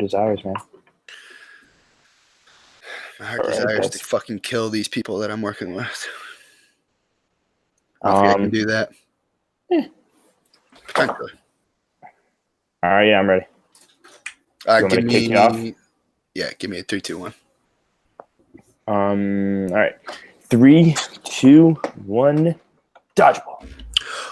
desires, man. My heart desires to fucking kill these people that I'm working with. I don't think I can do that. Potentially. All right, yeah, I'm ready. All right, give me a 3, 2, 1. All right. 3, 2, 1. Dodgeball.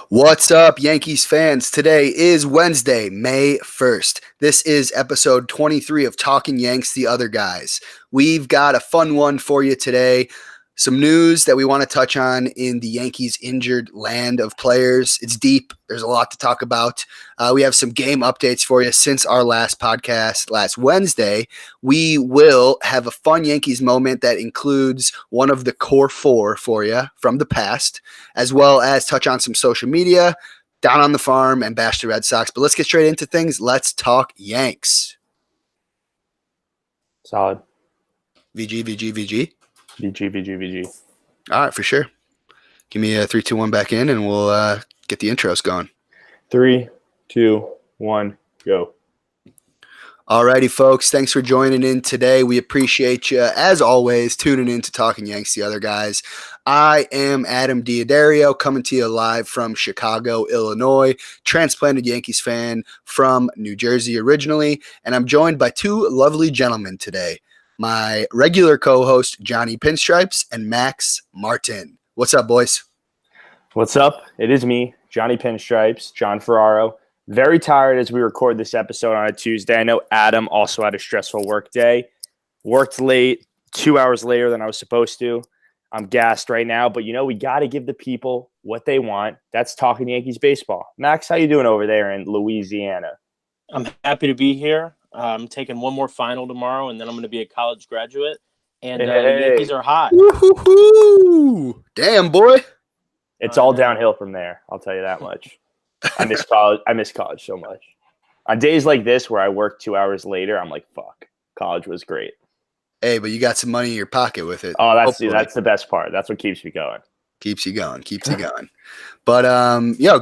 What's up, Yankees fans? Today is Wednesday, May 1st. This is episode 23 of Talking Yanks, the Other Guys. We've got a fun one for you today. Some news that we want to touch on in the Yankees injured land of players. It's deep. There's a lot to talk about. We have some game updates for you since our last podcast last Wednesday. We will have a fun Yankees moment that includes one of the core four for you from the past, as well as touch on some social media, down on the farm, and bash the Red Sox. But let's get straight into things. Let's talk Yanks. Solid. VG, VG, VG. VG. All right, for sure. Give me a 3, 2, 1 back in, and we'll get the intros going. 3, 2, 1, go. All righty, folks. Thanks for joining in today. We appreciate you, as always, tuning in to Talking Yanks, the Other Guys. I am Adam Diodario, coming to you live from Chicago, Illinois, transplanted Yankees fan from New Jersey originally, and I'm joined by two lovely gentlemen today. My regular co-host, Johnny Pinstripes, and Max Martin. What's up, boys? What's up? It is me, Johnny Pinstripes, John Ferraro. Very tired as we record this episode on a Tuesday. I know Adam also had a stressful work day. Worked late, 2 hours later than I was supposed to. I'm gassed right now, but we got to give the people what they want. That's Talking Yankees baseball. Max, how you doing over there in Louisiana? I'm happy to be here. I'm taking one more final tomorrow, and then I'm going to be a college graduate. And the Yankees are hot. Woo-hoo-hoo. Damn, boy. It's all downhill from there. I'll tell you that much. I miss college. I miss college so much. On days like this where I work 2 hours later, I'm like, fuck, college was great. Hey, but you got some money in your pocket with it. Oh, that's the best part. That's what keeps me going. Keeps you going. But,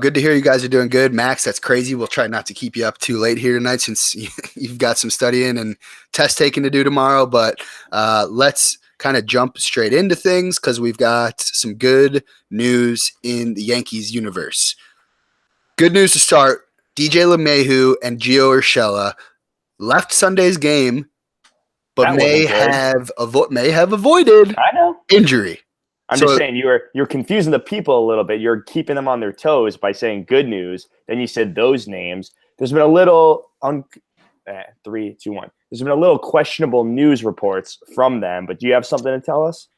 good to hear you guys are doing good. Max, that's crazy. We'll try not to keep you up too late here tonight since you've got some studying and test taking to do tomorrow. But let's kind of jump straight into things because we've got some good news in the Yankees universe. Good news to start. DJ LeMahieu and Gio Urshela left Sunday's game, but may have avoided injury. I'm just saying you're confusing the people a little bit. You're keeping them on their toes by saying good news. Then you said those names. There's been a little 3, 2, 1. There's been a little questionable news reports from them, but do you have something to tell us?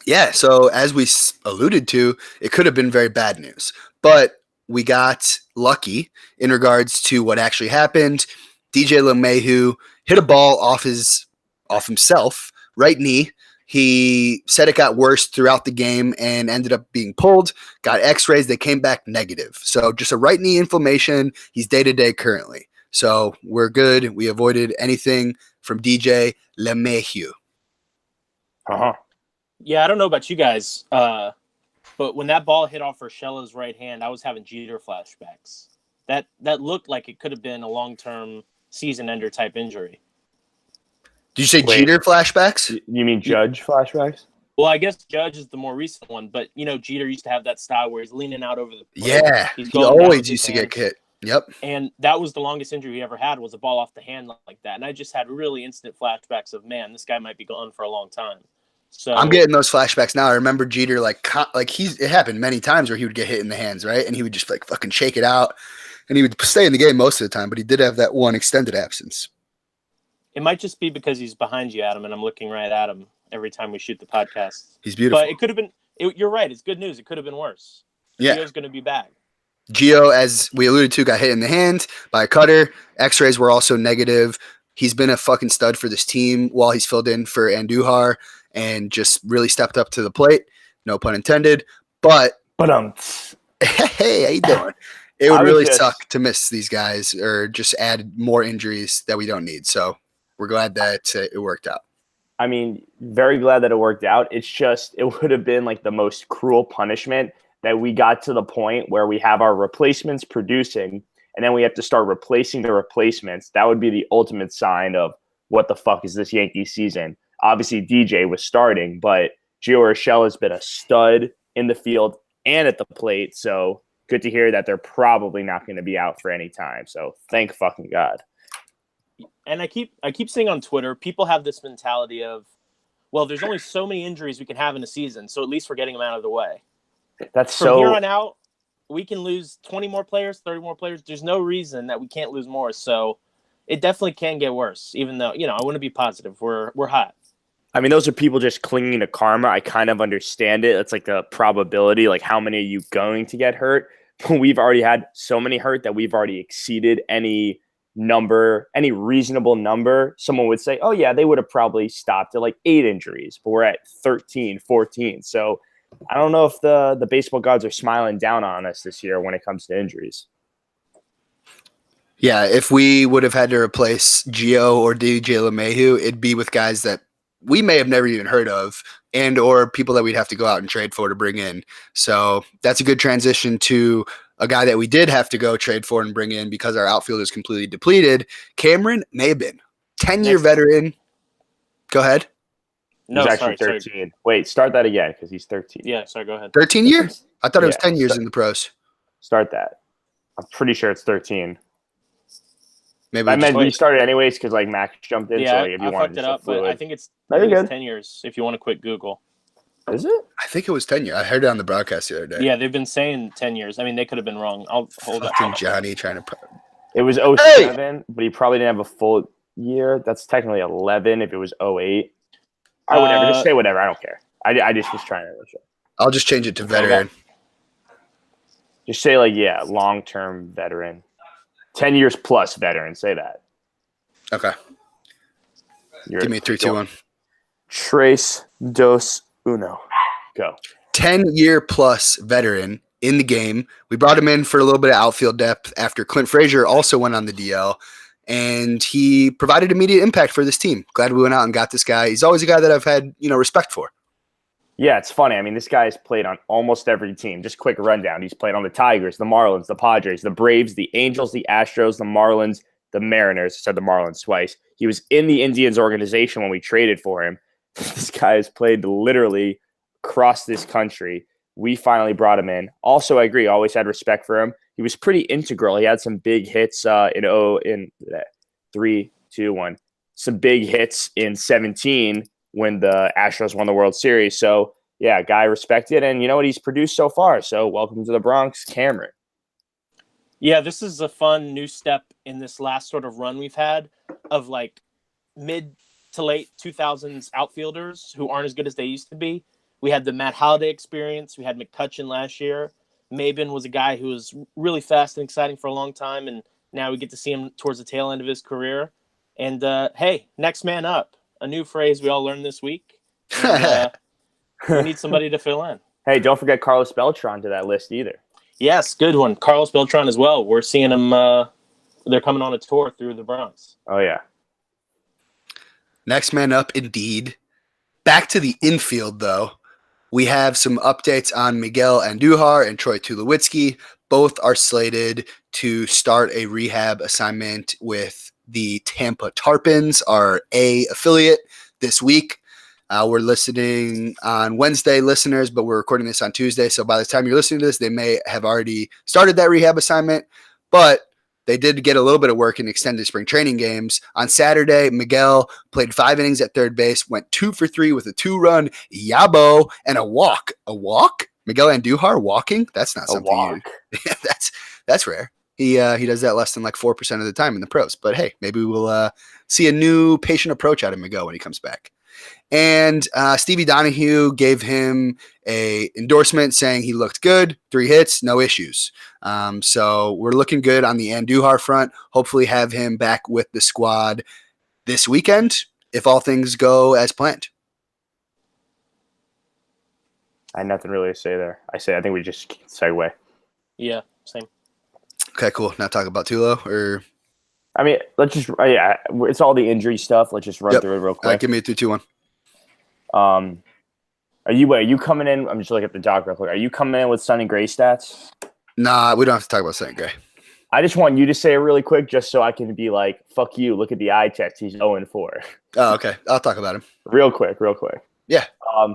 Yeah, so as we alluded to, it could have been very bad news, but we got lucky in regards to what actually happened. DJ LeMahieu hit a ball off himself, right knee. He said it got worse throughout the game and ended up being pulled, got x-rays. They came back negative. So just a right knee inflammation. He's day-to-day currently. So we're good. We avoided anything from DJ LeMahieu. Uh-huh. Yeah, I don't know about you guys, but when that ball hit off Urshela's right hand, I was having Jeter flashbacks. That looked like it could have been a long-term season-ender type injury. Did you say Jeter flashbacks? You mean Judge flashbacks? Well, I guess Judge is the more recent one, but Jeter used to have that style where he's leaning out over the plate. Yeah, he always used to get hit. Yep. And that was the longest injury he ever had, was a ball off the hand like that. And I just had really instant flashbacks of, man, this guy might be gone for a long time. So I'm getting those flashbacks now. I remember Jeter it happened many times where he would get hit in the hands, right? And he would just fucking shake it out, and he would stay in the game most of the time. But he did have that one extended absence. It might just be because he's behind you, Adam, and I'm looking right at him every time we shoot the podcast. He's beautiful. But it could have been. You're right. It's good news. It could have been worse. Yeah. Gio's going to be back. Gio, as we alluded to, got hit in the hand by a cutter. X-rays were also negative. He's been a fucking stud for this team while he's filled in for Andujar and just really stepped up to the plate. No pun intended. But hey, how you doing? It would really suck to miss these guys or just add more injuries that we don't need. So we're glad that it worked out. I mean, very glad that it worked out. It's just, it would have been like the most cruel punishment that we got to the point where we have our replacements producing and then we have to start replacing the replacements, that would be the ultimate sign of what the fuck is this Yankees season. Obviously, DJ was starting, but Gio Urshela has been a stud in the field and at the plate, so good to hear that they're probably not going to be out for any time. So thank fucking God. And I keep seeing on Twitter, people have this mentality of, well, there's only so many injuries we can have in a season, so at least we're getting them out of the way. That's From here on out, we can lose 20 more players, 30 more players. There's no reason that we can't lose more. So it definitely can get worse, even though, I want to be positive. We're hot. I mean, those are people just clinging to karma. I kind of understand it. It's like the probability, like how many are you going to get hurt? We've already had so many hurt that we've already exceeded any reasonable number. Someone would say, oh yeah, they would have probably stopped at like 8 injuries, but we're at 13, 14. So I don't know if the baseball gods are smiling down on us this year when it comes to injuries. Yeah, if we would have had to replace Gio or DJ LeMahieu, it'd be with guys that we may have never even heard of and or people that we'd have to go out and trade for to bring in. So that's a good transition to a guy that we did have to go trade for and bring in because our outfield is completely depleted. Cameron Maybin, 10-year veteran. Go ahead. No, he's actually sorry. 13. Wait, start that again because he's 13. Yeah, sorry, go ahead. 13 years? I thought it was 10 years in the pros. Start that. I'm pretty sure it's 13. Maybe I meant we started anyways because like Max jumped in. Yeah, so like, if you I wanted fucked it up, but I think it's 10 years if you want to quit Google. Is it? I think it was 10 years. I heard it on the broadcast the other day. Yeah, they've been saying 10 years. I mean, they could have been wrong. I'll hold up. Fucking Johnny trying to. It was 07, but he probably didn't have a full year. That's technically 11 if it was 08. I would never just say whatever. I don't care. I just was trying to. I'll just change it to veteran. Just say long-term veteran. 10 years plus veteran. Say that. Okay. Give me 3, 2, 1. Tres, dos, uno. Go. 10-year plus veteran in the game. We brought him in for a little bit of outfield depth after Clint Frazier also went on the DL, and he provided immediate impact for this team. Glad we went out and got this guy. He's always a guy that I've had, respect for. Yeah, it's funny. I mean, this guy's played on almost every team. Just quick rundown. He's played on the Tigers, the Marlins, the Padres, the Braves, the Angels, the Astros, the Marlins, the Mariners. I said the Marlins twice. He was in the Indians organization when we traded for him. This guy has played literally across this country. We finally brought him in. Also, I agree. Always had respect for him. He was pretty integral. He had some big hits in 3, 2, 1. Some big hits in 17 when the Astros won the World Series. So, yeah, guy respected. And you know what? He's produced so far. So, welcome to the Bronx, Cameron. Yeah, this is a fun new step in this last sort of run we've had of like mid to late 2000s outfielders who aren't as good as they used to be. We had the Matt Holliday experience. We had McCutchen last year. Maybin was a guy who was really fast and exciting for a long time, and now we get to see him towards the tail end of his career. And, hey, next man up, a new phrase we all learned this week. And, we need somebody to fill in. Hey, don't forget Carlos Beltran to that list either. Yes, good one. Carlos Beltran as well. We're seeing him. They're coming on a tour through the Bronx. Oh, yeah. Next man up, indeed. Back to the infield, though. We have some updates on Miguel Andujar and Troy Tulowitzki. Both are slated to start a rehab assignment with the Tampa Tarpons, our A affiliate, this week. We're listening on Wednesday, listeners, but we're recording this on Tuesday. So by the time you're listening to this, they may have already started that rehab assignment. But they did get a little bit of work in extended spring training games. On Saturday, Miguel played 5 innings at third base, went 2 for 3 with a 2-run yabo and a walk. A walk? Miguel Andujar walking? That's not something that's rare. He does that less than like 4% of the time in the pros. But hey, maybe we'll see a new patient approach out of Miguel when he comes back. And Stevie Donahue gave him a endorsement saying he looked good, 3 hits, no issues. So we're looking good on the Andujar front. Hopefully have him back with the squad this weekend if all things go as planned. I had nothing really to say there. I think we just segue. Yeah, same. Okay, cool. Now talk about Tulo or. I mean, let's just it's all the injury stuff. Let's just run through it real quick. Give me a 3-2-1. Are you coming in? I'm just looking at the doc real quick. Are you coming in with Sonny Gray stats? Nah, we don't have to talk about Sonny Gray. I just want you to say it really quick, just so I can be like, "Fuck you! Look at the eye test. He's 0-4." Oh, okay. I'll talk about him. Real quick. Yeah. Are we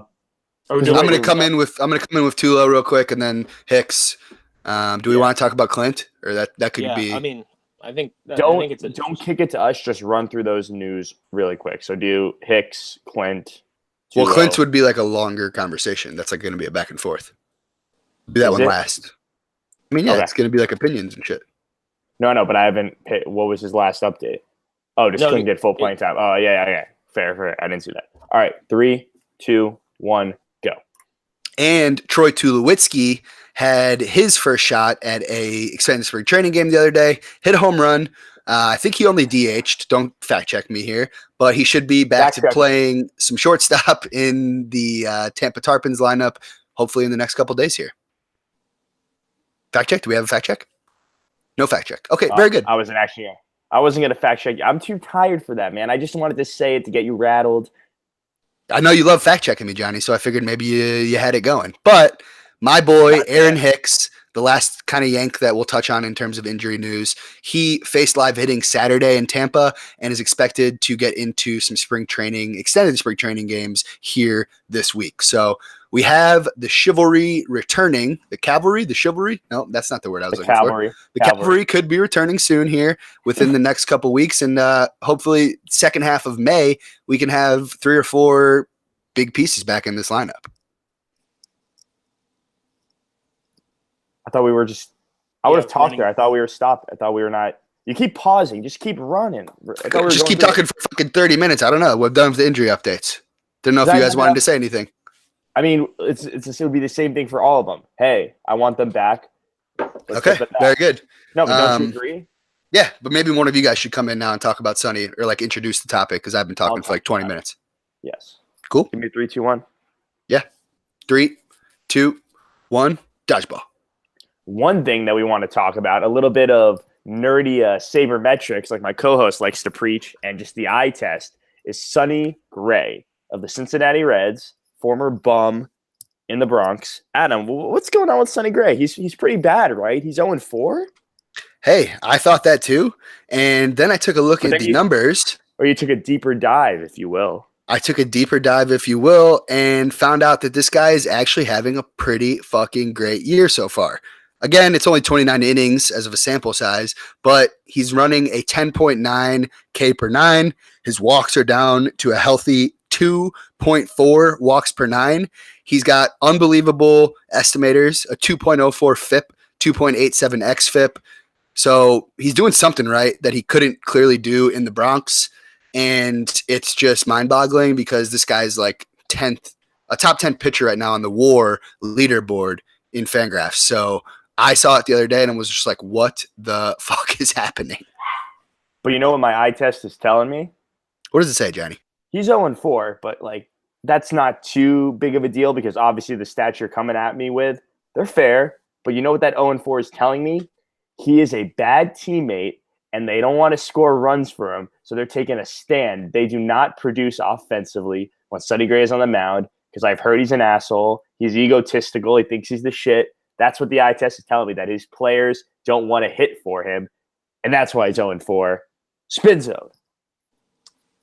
I'm doing gonna it? come in with Tulo real quick, and then Hicks. Do we want to talk about Clint, or that could Yeah, be? I mean, I think Don't kick it to us. Just run through those news really quick. So do Hicks, Clint. Well, Tulo. Clint would be like a longer conversation. That's like going to be a back and forth. Do that Is one it? last. I mean, yeah, Okay. it's going to be like opinions and shit. No, but I haven't. What was his last update? Oh, just No, couldn't get full playing time. Oh, yeah. Fair. I didn't see that. All right, 3, 2, 1, go. And Troy Tulowitzki had his first shot at a extended spring training game the other day. Hit a home run. I think he only DH'd. Don't fact check me here, but he should be back to playing some shortstop in the Tampa Tarpons lineup, hopefully in the next couple days here. Fact check? Do we have a fact check? No fact check. Okay, very good. I wasn't going to fact check. I'm too tired for that, man. I just wanted to say it to get you rattled. I know you love fact checking me, Johnny, so I figured maybe you had it going. But my boy, Aaron Hicks, the last kind of Yank that we'll touch on in terms of injury news, he faced live hitting Saturday in Tampa and is expected to get into some extended spring training games here this week. So we have the chivalry returning. The cavalry? No, that's not the word I was looking for. The cavalry could be returning soon here within the next couple weeks. And hopefully second half of May, we can have 3 or 4 big pieces back in this lineup. I thought we were just – I would have talked there. I thought we were stopped. I thought we were not – you keep pausing. Just keep running. Just keep talking for fucking 30 minutes. I don't know. We're done with the injury updates. Didn't know if you guys wanted to say anything. I mean, it would be the same thing for all of them. Hey, I want them back. Okay, very good. No, but don't you agree? Yeah, but maybe one of you guys should come in now and talk about Sonny or like introduce the topic because I've been talking for like 20 minutes. Yes. Cool. Give me 3, 2, 1. Yeah. 3, 2, 1. Dodgeball. One thing that we want to talk about, a little bit of nerdy sabermetrics, like my co-host likes to preach, and just the eye test, is Sonny Gray of the Cincinnati Reds, former bum in the Bronx. Adam, what's going on with Sonny Gray? He's pretty bad, right? He's 0-4? Hey, I thought that too. And then I took a look at the numbers. Or you took a deeper dive, if you will. I took a deeper dive, if you will, and found out that this guy is actually having a pretty fucking great year so far. Again, it's only 29 innings as of a sample size, but he's running a 10.9 K per 9. His walks are down to a healthy 2.4 walks per 9. He's got unbelievable estimators, a 2.04 FIP, 2.87 xFIP. So he's doing something right that he couldn't clearly do in the Bronx. And it's just mind-boggling because this guy's like a top 10 pitcher right now on the WAR leaderboard in Fangraphs. So I saw it the other day and was just like, what the fuck is happening? But you know what my eye test is telling me? What does it say, Johnny? He's 0-4, but like that's not too big of a deal because obviously the stats you're coming at me with, they're fair. But you know what that 0-4 is telling me? He is a bad teammate and they don't want to score runs for him. So they're taking a stand. They do not produce offensively when Sonny Gray is on the mound because I've heard he's an asshole. He's egotistical. He thinks he's the shit. That's what the eye test is telling me, that his players don't want to hit for him. And that's why he's 0-4. Spin zone.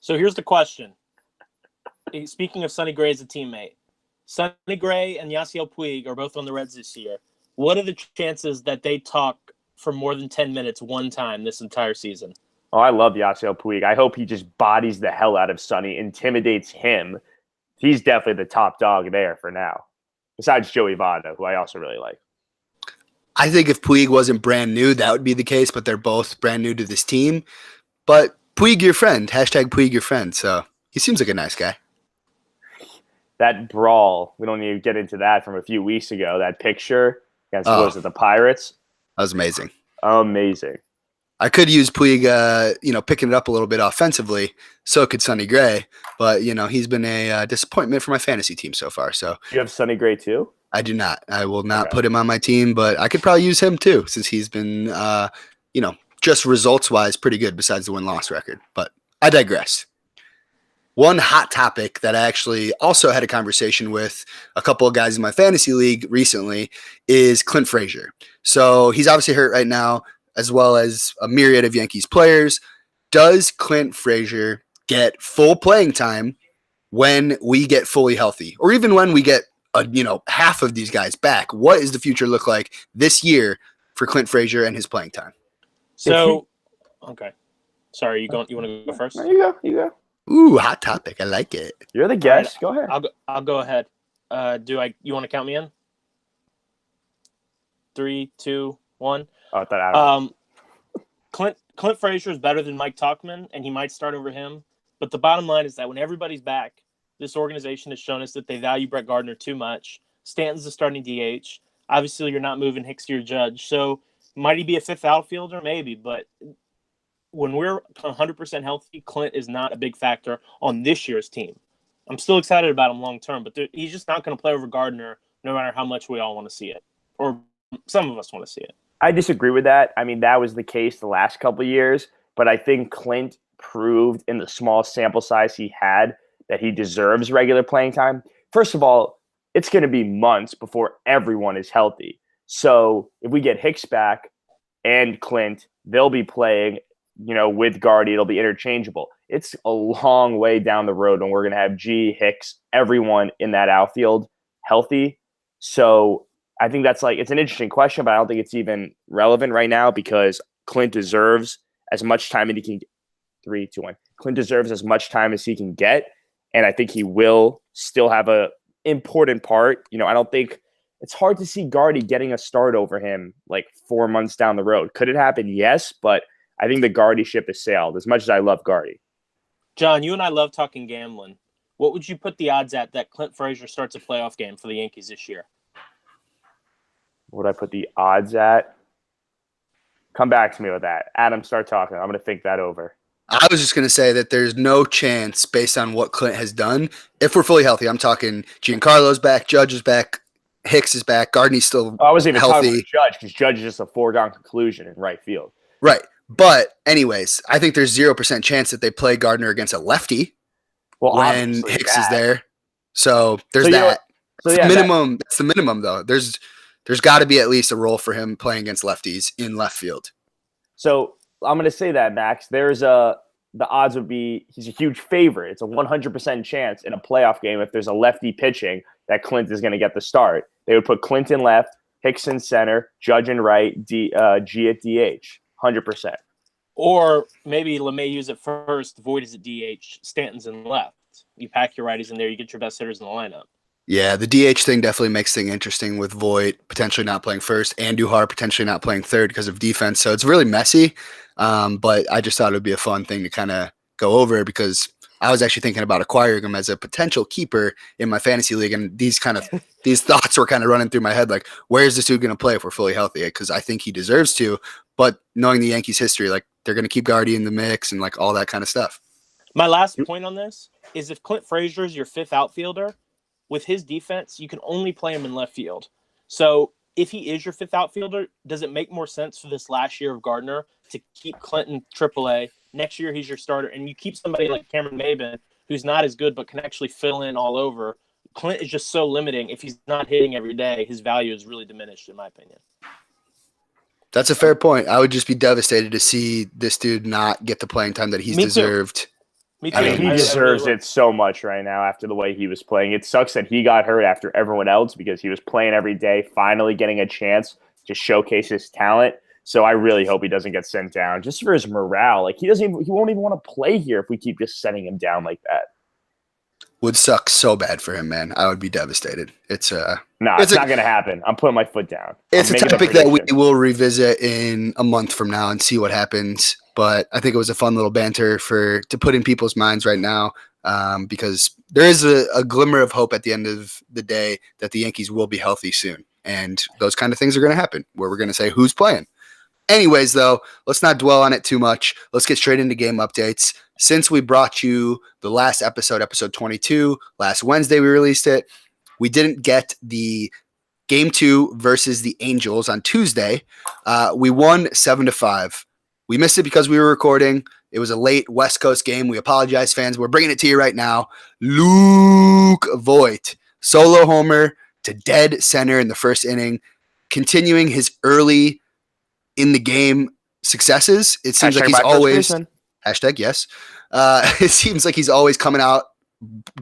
So here's the question. Speaking of Sonny Gray as a teammate, Sonny Gray and Yasiel Puig are both on the Reds this year. What are the chances that they talk for more than 10 minutes one time this entire season? Oh, I love Yasiel Puig. I hope he just bodies the hell out of Sonny, intimidates him. He's definitely the top dog there for now, besides Joey Votto, who I also really like. I think if Puig wasn't brand new, that would be the case, but they're both brand new to this team. But Puig, your friend. Hashtag Puig, your friend. So he seems like a nice guy. That brawl, we don't need to get into that from a few weeks ago. That picture against was it the Pirates? That was amazing. Amazing. I could use Puig, picking it up a little bit offensively. So could Sonny Gray. But, he's been a disappointment for my fantasy team so far. So you have Sonny Gray too? I do not. I will not put him on my team, but I could probably use him too since he's been, just results-wise pretty good besides the win-loss record. But I digress. One hot topic that I actually also had a conversation with a couple of guys in my fantasy league recently is Clint Frazier. So he's obviously hurt right now. as well as a myriad of Yankees players. Does Clint Frazier get full playing time when we get fully healthy, or even when we get half of these guys back? What does the future look like this year for Clint Frazier and his playing time? So, okay. Sorry, you want to go first? No, you go. Ooh, hot topic. I like it. You're the guest. Go ahead. I'll go ahead. You want to count me in? 3, 2, 1. Oh, I thought Adam. Clint Frazier is better than Mike Tauchman, and he might start over him. But the bottom line is that when everybody's back, this organization has shown us that they value Brett Gardner too much. Stanton's the starting DH. Obviously, you're not moving Hicks or Judge. So might he be a fifth outfielder? Maybe. But when we're 100% healthy, Clint is not a big factor on this year's team. I'm still excited about him long term, but he's just not going to play over Gardner no matter how much we all want to see it. Or some of us want to see it. I disagree with that. I mean, that was the case the last couple of years, but I think Clint proved in the small sample size he had that he deserves regular playing time. First of all, it's going to be months before everyone is healthy. So if we get Hicks back and Clint, they'll be playing, with Guardy. It'll be interchangeable. It's a long way down the road when we're going to have Hicks, everyone in that outfield healthy. So I think that's it's an interesting question, but I don't think it's even relevant right now because Clint deserves as much time as he can. 3, 2, 1. Clint deserves as much time as he can get, and I think he will still have a important part. I don't think it's hard to see Guardy getting a start over him 4 months down the road. Could it happen? Yes, but I think the Guardy ship has sailed. As much as I love Guardy, John, you and I love talking gambling. What would you put the odds at that Clint Frazier starts a playoff game for the Yankees this year? What would I put the odds at? Come back to me with that. Adam, start talking. I'm going to think that over. I was just going to say that there's no chance based on what Clint has done. If we're fully healthy, I'm talking Giancarlo's back, Judge is back, Hicks is back, Gardner's still I wasn't even healthy. talking about Judge because Judge is just a foregone conclusion in right field. Right. But anyways, I think there's 0% chance that they play Gardner against a lefty when Hicks is there. So there's that. Minimum. That's the minimum, though. There's got to be at least a role for him playing against lefties in left field. So I'm going to say that, Max. The odds would be he's a huge favorite. It's a 100% chance in a playoff game if there's a lefty pitching that Clint is going to get the start. They would put Clint in left, Hicks in center, Judge in right, G at DH. 100%. Or maybe LeMahieu's at first, Voit is at DH, Stanton's in left. You pack your righties in there, you get your best hitters in the lineup. Yeah, the DH thing definitely makes things interesting with Voit potentially not playing first and Duhar potentially not playing third because of defense. So it's really messy, but I just thought it would be a fun thing to kind of go over because I was actually thinking about acquiring him as a potential keeper in my fantasy league, and these thoughts were kind of running through my head, like, where's this dude going to play if we're fully healthy? Because I think he deserves to, but knowing the Yankees' history, they're going to keep Guardy in the mix and all that kind of stuff. My last point on this is if Clint Frazier is your fifth outfielder, with his defense, you can only play him in left field. So if he is your fifth outfielder, does it make more sense for this last year of Gardner to keep Clinton AAA? Next year, he's your starter, and you keep somebody like Cameron Maybin, who's not as good but can actually fill in all over. Clint is just so limiting. If he's not hitting every day, his value is really diminished, in my opinion. That's a fair point. I would just be devastated to see this dude not get the playing time that he's deserved. Me too. I mean, he deserves it so much right now after the way he was playing. It sucks that he got hurt after everyone else because he was playing every day, finally getting a chance to showcase his talent. So I really hope he doesn't get sent down just for his morale. He won't even want to play here if we keep just sending him down like that. Would suck so bad for him, man. I would be devastated. It's not going to happen. I'm putting my foot down. It's a topic that we will revisit in a month from now and see what happens. But I think it was a fun little banter to put in people's minds right now because there is a glimmer of hope at the end of the day that the Yankees will be healthy soon. And those kind of things are going to happen where we're going to say who's playing. Anyways, though, let's not dwell on it too much. Let's get straight into game updates. Since we brought you the last episode 22, last Wednesday we released it, we didn't get the Game 2 versus the Angels on Tuesday. We won 7-5. We missed it because we were recording. It was a late West Coast game. We apologize, fans. We're bringing it to you right now. Luke Voit, solo homer to dead center in the first inning, continuing his early in the game successes. It seems like Hashtag he's my first always baseman. hashtag yes. It seems like he's always coming out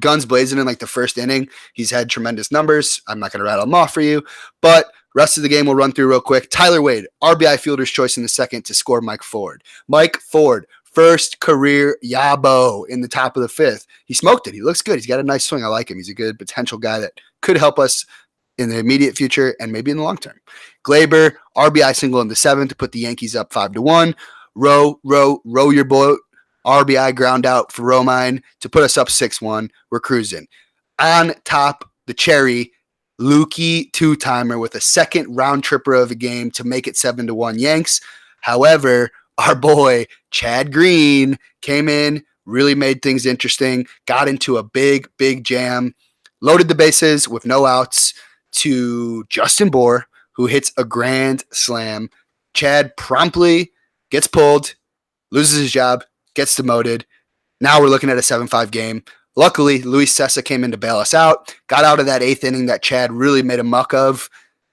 guns blazing in like the first inning. He's had tremendous numbers. I'm not going to rattle them off for you, but rest of the game we'll run through real quick. Tyler Wade, RBI fielder's choice in the second to score Mike Ford. Mike Ford, first career Yabo in the top of the fifth. He smoked it. He looks good. He's got a nice swing. I like him. He's a good potential guy that could help us in the immediate future and maybe in the long term. Glaber, RBI single in the seventh to put the Yankees up 5-1. Row your boat. RBI ground out for Romine to put us up 6-1. We're cruising. On top, the cherry, Lukey two-timer with a second round tripper of a game to make it 7-1 Yanks. However, our boy Chad Green came in, really made things interesting, got into a big jam, loaded the bases with no outs to Justin Bour, who hits a grand slam. Chad promptly gets pulled, loses his job, gets demoted. Now we're looking at a 7-5 game. Luckily, Luis Cessa came in to bail us out, got out of that eighth inning that Chad really made a muck of,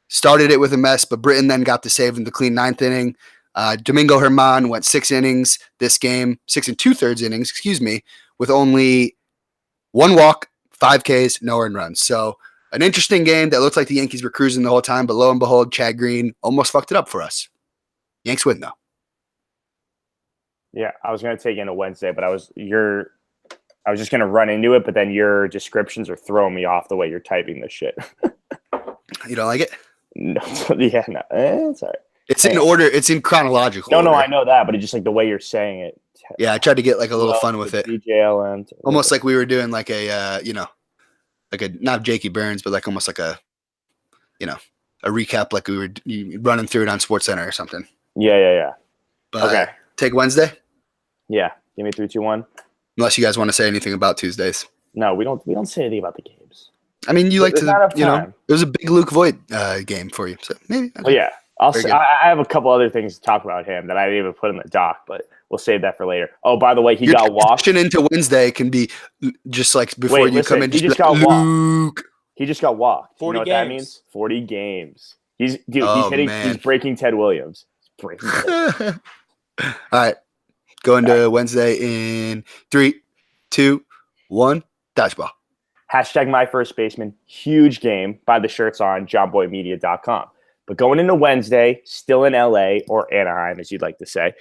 started it with a mess, but Britton then got the save in the clean ninth inning. Domingo Germán went 6 innings this game, 6 2/3 innings, with only 1 walk, 5 Ks, no earned runs. So an interesting game that looked like the Yankees were cruising the whole time, but lo and behold, Chad Green almost fucked it up for us. Yanks win, though. Yeah, I was going to take in a Wednesday, but I was just going to run into it, but then your descriptions are throwing me off the way you're typing this shit. You don't like it? No, yeah, no, it's all right. It's in order. It's in chronological No, order. I know that, but it's just like the way you're saying it. Yeah, I tried to get like a little fun with it. DJLM. Almost like we were doing like a, like a, not Jakey Burns, but like almost like a, a recap, like we were running through it on SportsCenter or something. Yeah. But Okay. Take Wednesday? Yeah. Give me 3, 2, 1. Unless you guys want to say anything about Tuesdays. No, we don't say anything about the games. I mean, you like There's not to, enough time. it was a big Luke Voigt game for you. So maybe. Oh, yeah. Very good. I have a couple other things to talk about him that I didn't even put in the doc, but we'll save that for later. Oh, by the way, he got walked. Your transition into Wednesday can be just like before you come in. He just got walked. He just got walked. 40 you know what games. that means? 40 games. He's Oh, hitting. man. He's breaking Ted Williams. He's breaking Ted. All right. Going to Wednesday in 3, 2, 1. Dodgeball. Hashtag my first baseman. Huge game. Buy the shirts on johnboymedia.com. But going into Wednesday, still in LA or Anaheim, as you'd like to say,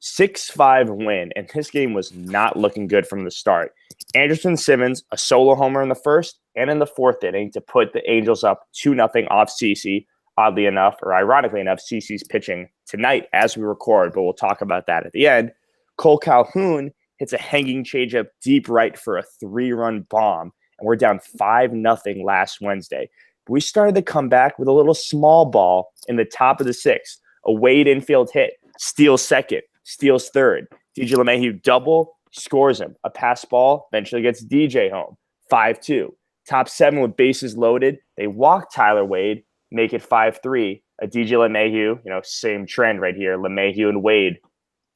6-5 win. And this game was not looking good from the start. Anderson Simmons, a solo homer in the first and in the fourth inning to put the Angels up 2-0 off CeCe. Oddly enough, or ironically enough, CeCe's pitching tonight as we record, but we'll talk about that at the end. Cole Calhoun hits a hanging changeup deep right for a 3-run bomb, and we're down 5-0 last Wednesday. We started the comeback with a little small ball in the top of the sixth. A Wade infield hit, steals second, steals third. DJ LeMahieu double, scores him. A pass ball eventually gets DJ home. 5-2. Top 7 with bases loaded. They walk Tyler Wade, make it 5-3. A DJ LeMahieu, same trend right here. LeMahieu and Wade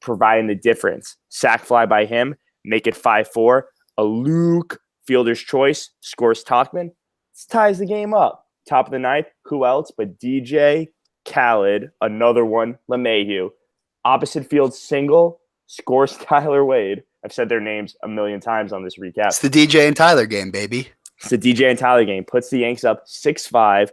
providing the difference. Sack fly by him, make it 5-4. A Luke fielder's choice scores Tauchman. This ties the game up. Top of the ninth, who else but DJ Khaled, another one, LeMahieu. Opposite field single, scores Tyler Wade. I've said their names a million times on this recap. It's the DJ and Tyler game, baby. It's the DJ and Tyler game. Puts the Yanks up 6-5.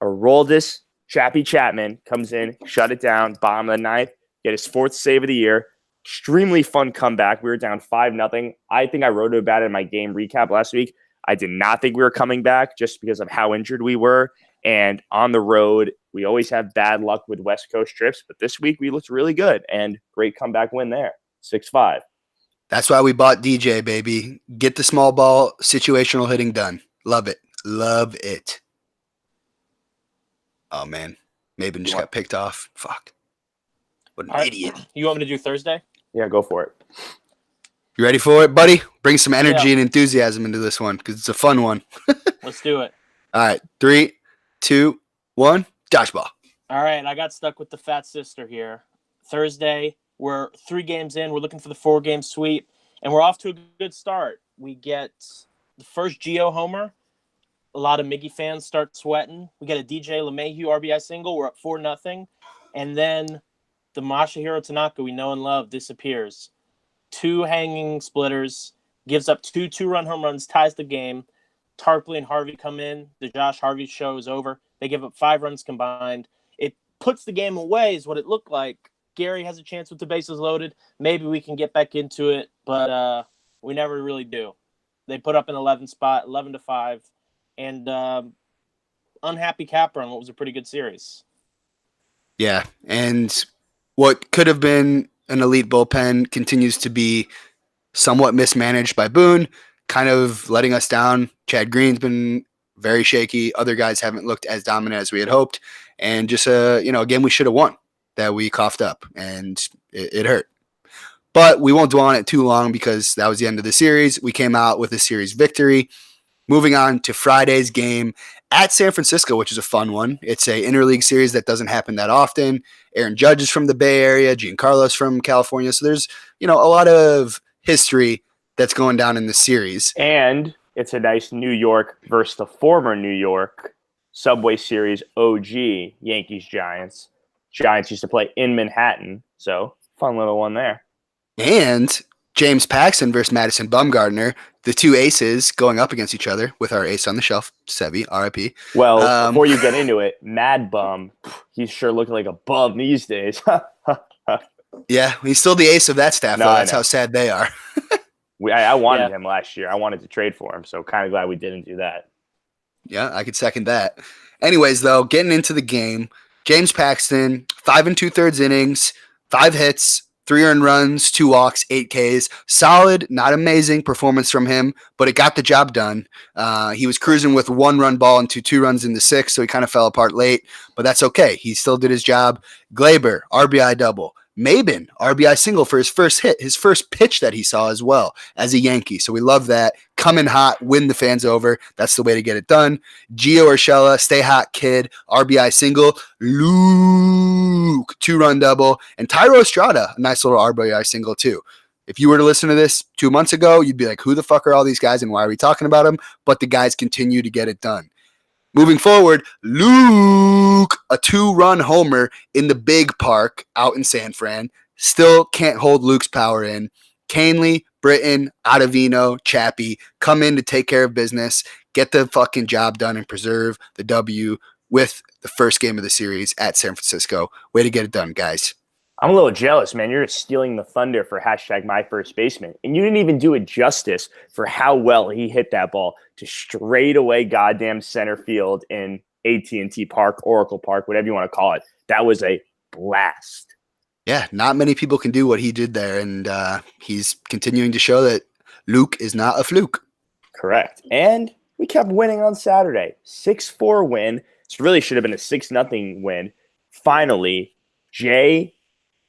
Aroldis Chappie Chapman comes in, shut it down, bottom of the ninth, get his 4th save of the year. Extremely fun comeback. We were down 5-0. I think I wrote about it in my game recap last week. I did not think we were coming back just because of how injured we were. And on the road, we always have bad luck with West Coast trips. But this week, we looked really good. And great comeback win there. 6-5. That's why we bought DJ, baby. Get the small ball situational hitting done. Love it. Love it. Oh, man. Maben just got picked off. Fuck. What an idiot. You want me to do Thursday? Yeah, go for it. You ready for it, buddy? Bring some energy and enthusiasm into this one because it's a fun one. Let's do it. All right. 3, 2, 1. Dodgeball. All right, I got stuck with the fat sister here. Thursday, we're 3 games in. We're looking for the 4-game sweep, and we're off to a good start. We get the first Gio homer. A lot of Miggy fans start sweating. We get a DJ LeMahieu RBI single. We're up 4-0. And then the Masahiro Tanaka we know and love disappears. 2 hanging splitters, gives up 2 2-run home runs, ties the game. Tarpley and Harvey come in. The Josh Harvey show is over. They give up 5 runs combined. It puts the game away is what it looked like. Gary has a chance with the bases loaded. Maybe we can get back into it, but we never really do. They put up an 11 spot, 11-5, and unhappy capper on what was a pretty good series. Yeah, and what could have been an elite bullpen continues to be somewhat mismanaged by Boone, kind of letting us down. Chad Green's been very shaky. Other guys haven't looked as dominant as we had hoped. And just, a game we should have won that we coughed up, and it hurt. But we won't dwell on it too long because that was the end of the series. We came out with a series victory. Moving on to Friday's game at San Francisco, which is a fun one. It's a interleague series that doesn't happen that often. Aaron Judge is from the Bay Area, Giancarlo's from California. So there's, a lot of history that's going down in this series. And it's a nice New York versus the former New York Subway Series OG Yankees-Giants. Giants used to play in Manhattan, so fun little one there. And James Paxton versus Madison Bumgarner, the two aces going up against each other with our ace on the shelf, Sevy, RIP. Well, before you get into it, Mad Bum, he's sure looking like a bum these days. Yeah, he's still the ace of that staff, No, though. I That's know. how sad they are. I wanted him last year. I wanted to trade for him, so kind of glad we didn't do that. Yeah, I could second that. Anyways, though, getting into the game, James Paxton, 5 2/3 innings, 5 hits, 3 earned runs, 2 walks, 8 Ks. Solid, not amazing performance from him, but it got the job done. He was cruising with 1-run ball into 2 runs in the 6th, so he kind of fell apart late, but that's okay. He still did his job. Glaber, RBI double. Maben, RBI single for his first hit, his first pitch that he saw as well as a Yankee. So we love that. Come in hot, win the fans over. That's the way to get it done. Gio Urshela, stay hot, kid, RBI single. Luke, 2-run double. And Tyro Estrada, a nice little RBI single too. If you were to listen to this 2 months ago, you'd be like, who the fuck are all these guys and why are we talking about them? But the guys continue to get it done. Moving forward, Luke, a 2-run homer in the big park out in San Fran. Still can't hold Luke's power in. Canely, Britton, Ottavino, Chappie come in to take care of business, get the fucking job done, and preserve the W with the first game of the series at San Francisco. Way to get it done, guys. I'm a little jealous, man. You're stealing the thunder for #MyFirstBaseman. And you didn't even do it justice for how well he hit that ball to straightaway goddamn center field in AT&T Park, Oracle Park, whatever you want to call it. That was a blast. Yeah, not many people can do what he did there, and he's continuing to show that Luke is not a fluke. Correct. And we kept winning on Saturday. 6-4 win. This really should have been a 6-0 win. Finally, Jay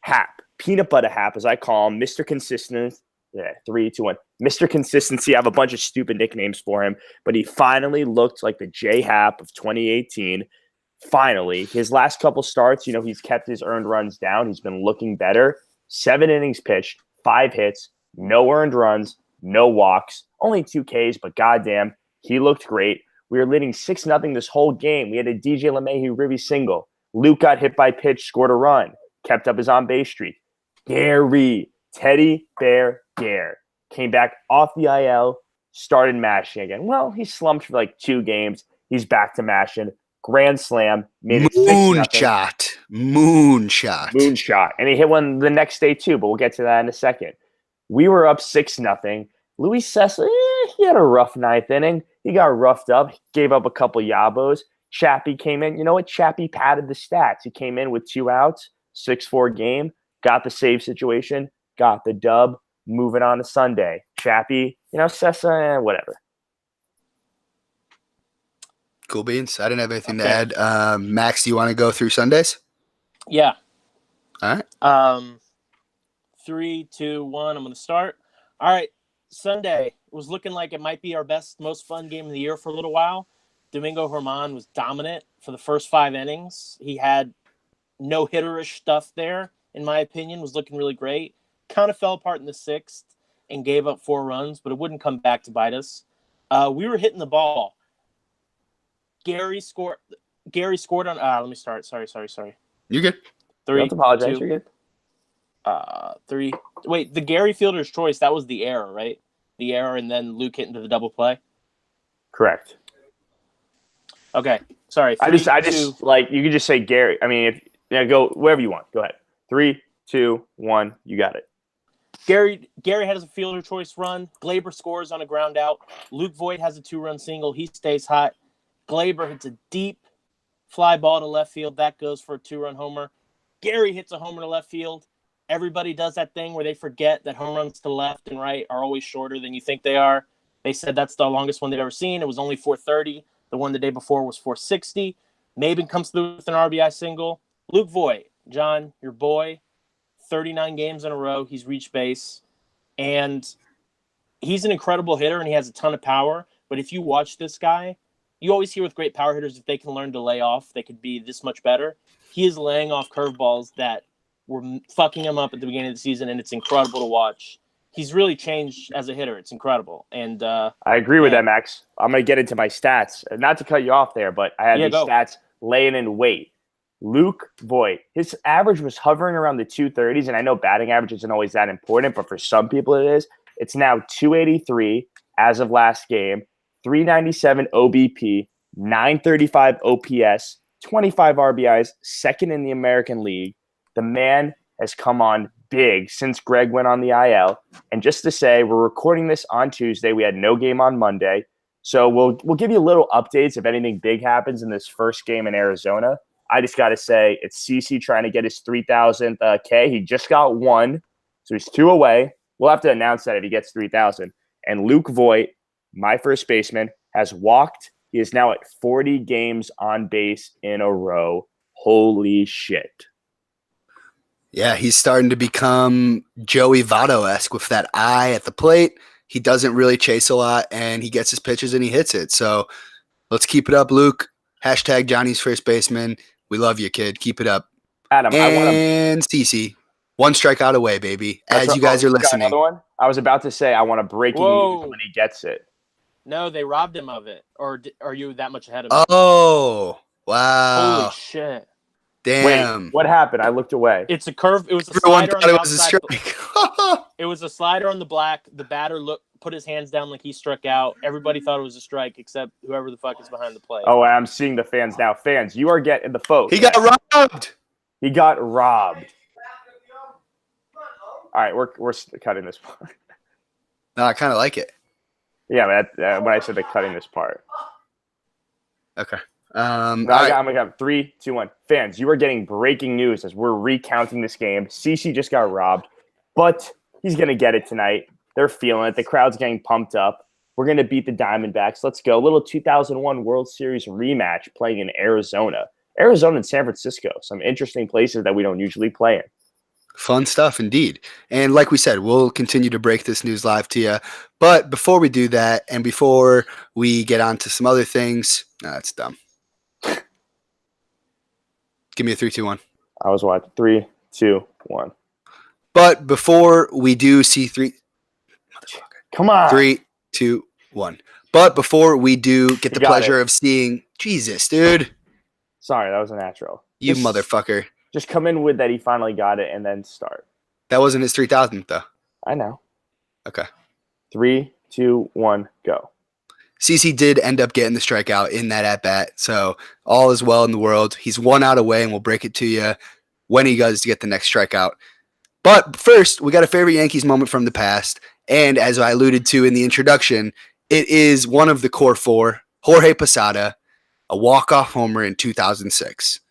Happ, Peanut Butter Happ, as I call him, Mr. Consistent. Yeah, 3, 2, 1. Mr. Consistency. I have a bunch of stupid nicknames for him, but he finally looked like the Jay Happ of 2018. Finally, his last couple starts, he's kept his earned runs down. He's been looking better. 7 innings pitched, 5 hits, no earned runs, no walks, only 2 Ks, but goddamn, he looked great. We were leading 6-0 this whole game. We had a DJ LeMahieu Ribby single. Luke got hit by pitch, scored a run. Kept up his on-base streak. Teddy Bear Gare came back off the IL, started mashing again. Well, he slumped for like 2 games. He's back to mashing. Grand slam. Made it 6-0. Moonshot. And he hit one the next day too, but we'll get to that in a second. We were up 6-0. Luis Cessa, he had a rough 9th inning. He got roughed up, gave up a couple yabos. Chappie came in. You know what? Chappie padded the stats. He came in with 2 outs. 6-4 game, got the save situation, got the dub, moving on to Sunday. Chappie, Cessa, whatever. Cool beans. I didn't have anything to add. Max, do you want to go through Sundays? Yeah. All right. 3, 2, 1. I'm going to start. All right. Sunday was looking like it might be our best, most fun game of the year for a little while. Domingo Germán was dominant for the first 5 innings. He had no-hitterish stuff there, in my opinion, was looking really great. Kind of fell apart in the 6th and gave up 4 runs, but it wouldn't come back to bite us. We were hitting the ball. Gary scored on. Let me start. Sorry. You're good. 3, Don't apologize. 2. You're good. Three. Wait, the Gary Fielder's choice, that was the error, right? The error, and then Luke hit into the double play. Correct. Okay, sorry. I Three, just like you could just say Gary. I mean, go wherever you want. Go ahead. 3, 2, 1. You got it. Gary has a fielder choice run. Glaber scores on a ground out. Luke Voigt has a 2-run single. He stays hot. Glaber hits a deep fly ball to left field. That goes for a 2-run homer. Gary hits a homer to left field. Everybody does that thing where they forget that home runs to left and right are always shorter than you think they are. They said that's the longest one they've ever seen. It was only 430. The one the day before was 460. Maben comes through with an RBI single. Luke Voigt, John, your boy, 39 games in a row. He's reached base. And he's an incredible hitter, and he has a ton of power. But if you watch this guy, you always hear with great power hitters, if they can learn to lay off, they could be this much better. He is laying off curveballs that were fucking him up at the beginning of the season, and it's incredible to watch. He's really changed as a hitter. It's incredible. And I agree with that, Max. I'm going to get into my stats. Not to cut you off there, but I had these stats laying in weight. Luke Voigt, his average was hovering around the 230s, and I know batting average isn't always that important, but for some people it is. It's now 283 as of last game, 397 OBP, 935 OPS, 25 RBIs, second in the American League. The man has come on big since Greg went on the IL. And just to say, we're recording this on Tuesday. We had no game on Monday. So we'll give you little updates if anything big happens in this first game in Arizona. I just got to say, it's CC trying to get his 3,000th K. He just got 1, so he's 2 away. We'll have to announce that if he gets 3,000. And Luke Voigt, my first baseman, has walked. He is now at 40 games on base in a row. Holy shit. Yeah, he's starting to become Joey Votto-esque with that eye at the plate. He doesn't really chase a lot, and he gets his pitches and he hits it. So let's keep it up, Luke. Hashtag Johnny's first baseman. We love you, kid. Keep it up. Adam, and CC, 1 strikeout away, baby. As you guys are listening. Another one? I was about to say I want to break news when he gets it. No, they robbed him of it. Or are you that much ahead of him? Oh, wow. Holy shit. Damn. Wait, what happened? I looked away. It's a curve. It was a Everyone slider on thought the it was a outside. strike. It was a slider on the black. The batter put his hands down like he struck out. Everybody thought it was a strike except whoever the fuck is behind the plate. Oh, I'm seeing the fans now. Fans, you are getting the folks. He got robbed. He got robbed. All right, we're cutting this part. No, I kind of like it. Yeah, but when I said they're cutting this part. Okay. I'm gonna have 3, 2, 1. Fans, you are getting breaking news as we're recounting this game. CC just got robbed, but he's gonna get it tonight. They're feeling it. The crowd's getting pumped up. We're gonna beat the Diamondbacks. Let's go. A little 2001 World Series rematch playing in Arizona. Arizona and San Francisco. Some interesting places that we don't usually play in. Fun stuff indeed. And like we said, we'll continue to break this news live to you. But before we do that, and before we get on to some other things, that's dumb. Give me a 3, 2, 1. I was watching 3, 2, 1. But before we do see 3, come on, 3, 2, 1. But before we do get the pleasure of seeing Jesus, dude. Sorry, that was a natural. You motherfucker. Just come in with that he finally got it and then start. That wasn't his 3,000th though. I know. Okay. 3, 2, 1, go. CC did end up getting the strikeout in that at-bat, so all is well in the world. He's 1 out away, and we'll break it to you when he does to get the next strikeout. But first, we got a favorite Yankees moment from the past, and as I alluded to in the introduction, it is one of the core 4, Jorge Posada, a walk-off homer in 2006.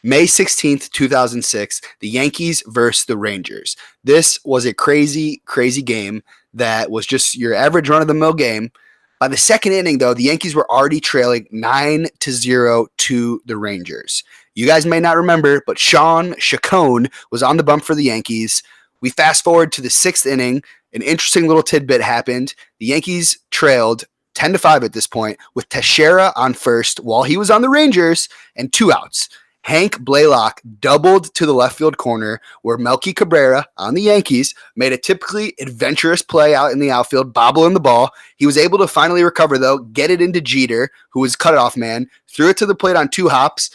May 16th, 2006, the Yankees versus the Rangers. This was a crazy, crazy game that was just your average run-of-the-mill game. By the second inning, though, the Yankees were already trailing 9-0 to the Rangers. You guys may not remember, but Sean Chacon was on the bump for the Yankees. We fast forward to the 6th inning. An interesting little tidbit happened. The Yankees trailed 10-5 at this point with Teixeira on first while he was on the Rangers and 2 outs. Hank Blaylock doubled to the left field corner where Melky Cabrera on the Yankees made a typically adventurous play out in the outfield, bobbling the ball. He was able to finally recover, though, get it into Jeter, who was cutoff man, threw it to the plate on 2 hops.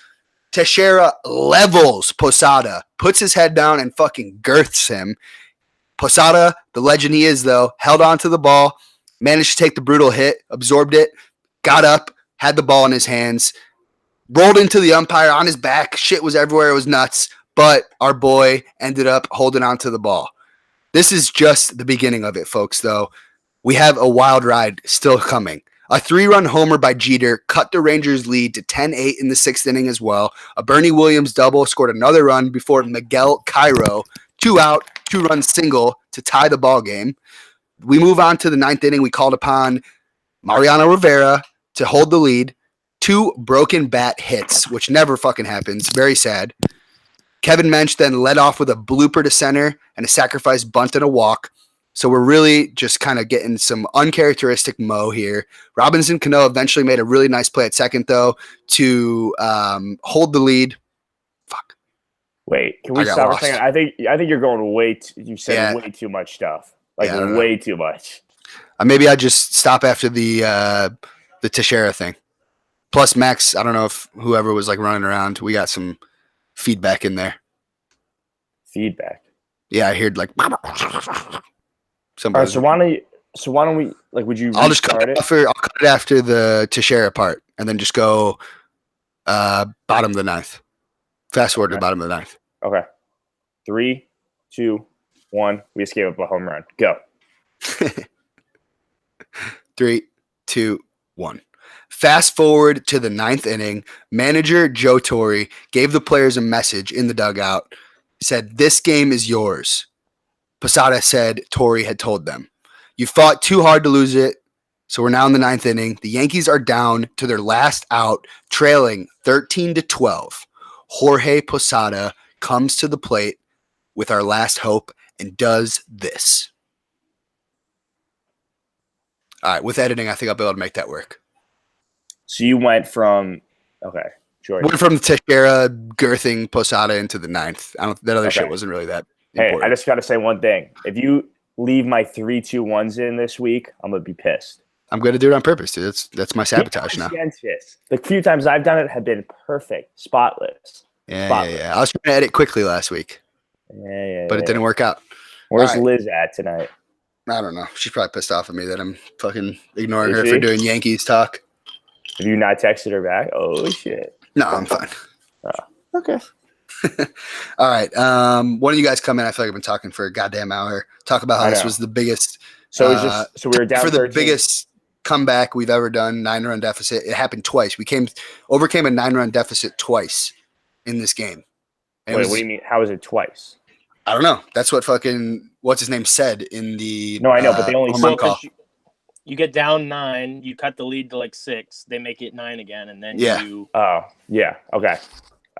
Teixeira levels Posada, puts his head down and fucking girths him. Posada, the legend he is, though, held on to the ball, managed to take the brutal hit, absorbed it, got up, had the ball in his hands, rolled into the umpire on his back. Shit was everywhere. It was nuts. But our boy ended up holding on to the ball. This is just the beginning of it, folks, though. We have a wild ride still coming. A 3-run homer by Jeter cut the Rangers' lead to 10-8 in the 6th inning as well. A Bernie Williams double scored another run before Miguel Cairo, 2-out, 2-run single to tie the ball game. We move on to the 9th inning. We called upon Mariano Rivera to hold the lead. 2 broken bat hits, which never fucking happens. Very sad. Kevin Mensch then led off with a blooper to center and a sacrifice bunt and a walk. So we're really just kind of getting some uncharacteristic Mo here. Robinson Cano eventually made a really nice play at second, though, to hold the lead. Fuck. Wait, can we stop for a second? I think you're going you said way too much stuff. Way too much. Maybe I just stop after the Teixeira thing. Plus, Max, I don't know if whoever was like running around, we got some feedback in there. Feedback? Yeah, I heard like... All right, so why don't we would you I'll just cut it? I'll cut it after the Teixeira part and then just go bottom of the 9th. Fast forward to the bottom of the 9th. Okay. 3, 2, 1. We escape up a home run. Go. 3, 2, 1. Fast forward to the 9th inning. Manager Joe Torre gave the players a message in the dugout. Said, "This game is yours." Posada said Torre had told them, "You fought too hard to lose it." So we're now in the 9th inning. The Yankees are down to their last out, trailing 13-12. Jorge Posada comes to the plate with our last hope and does this. All right, with editing, I think I'll be able to make that work. So you went from Jordan. Went from the Teixeira girthing Posada into the 9th. That other shit wasn't really that important. Hey, I just got to say one thing. If you leave my 3-2-1s in this week, I'm going to be pissed. I'm going to do it on purpose, dude. That's my sabotage now. The few times I've done it have been perfect, spotless. Yeah. I was trying to edit quickly last week. But it didn't work out. Where's Liz at tonight? I don't know. She's probably pissed off at me that I'm fucking ignoring her for doing Yankees talk. Have you not texted her back? Oh, shit. No, I'm fine. Oh, okay. All right. One of you guys come in. I feel like I've been talking for a goddamn hour. Talk about how this was the biggest. So we were down for the 13. biggest comeback we've ever done. 9-run deficit. It happened twice. We overcame a 9-run deficit twice in this game. Wait, what do you mean? How is it twice? I don't know. That's what fucking what's his name said in the. No, I know, but they only call. You get down 9, you cut the lead to like 6, they make it 9 again, and then you. Oh, yeah. Okay.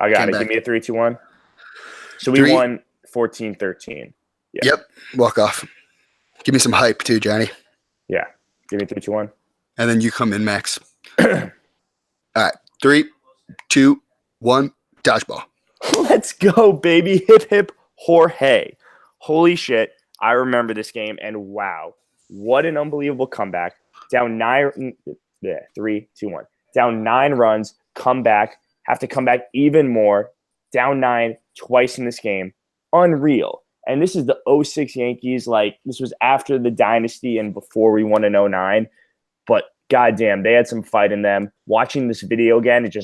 I got it. Give me a 3-2-1. So we won 14-13. Yeah. Yep. Walk off. Give me some hype too, Johnny. Yeah. Give me 3-2-1. And then you come in, Max. All right. 3, 2, 1. Dodgeball. Let's go, baby. Hip, hip, Jorge. Holy shit. I remember this game, and wow. What an unbelievable comeback. Down 9, 3, 2, 1. Down 9 runs, come back, have to come back even more. Down 9 twice in this game. Unreal. And this is the 06 Yankees. This was after the dynasty and before we won in 09. But goddamn, they had some fight in them. Watching this video again, it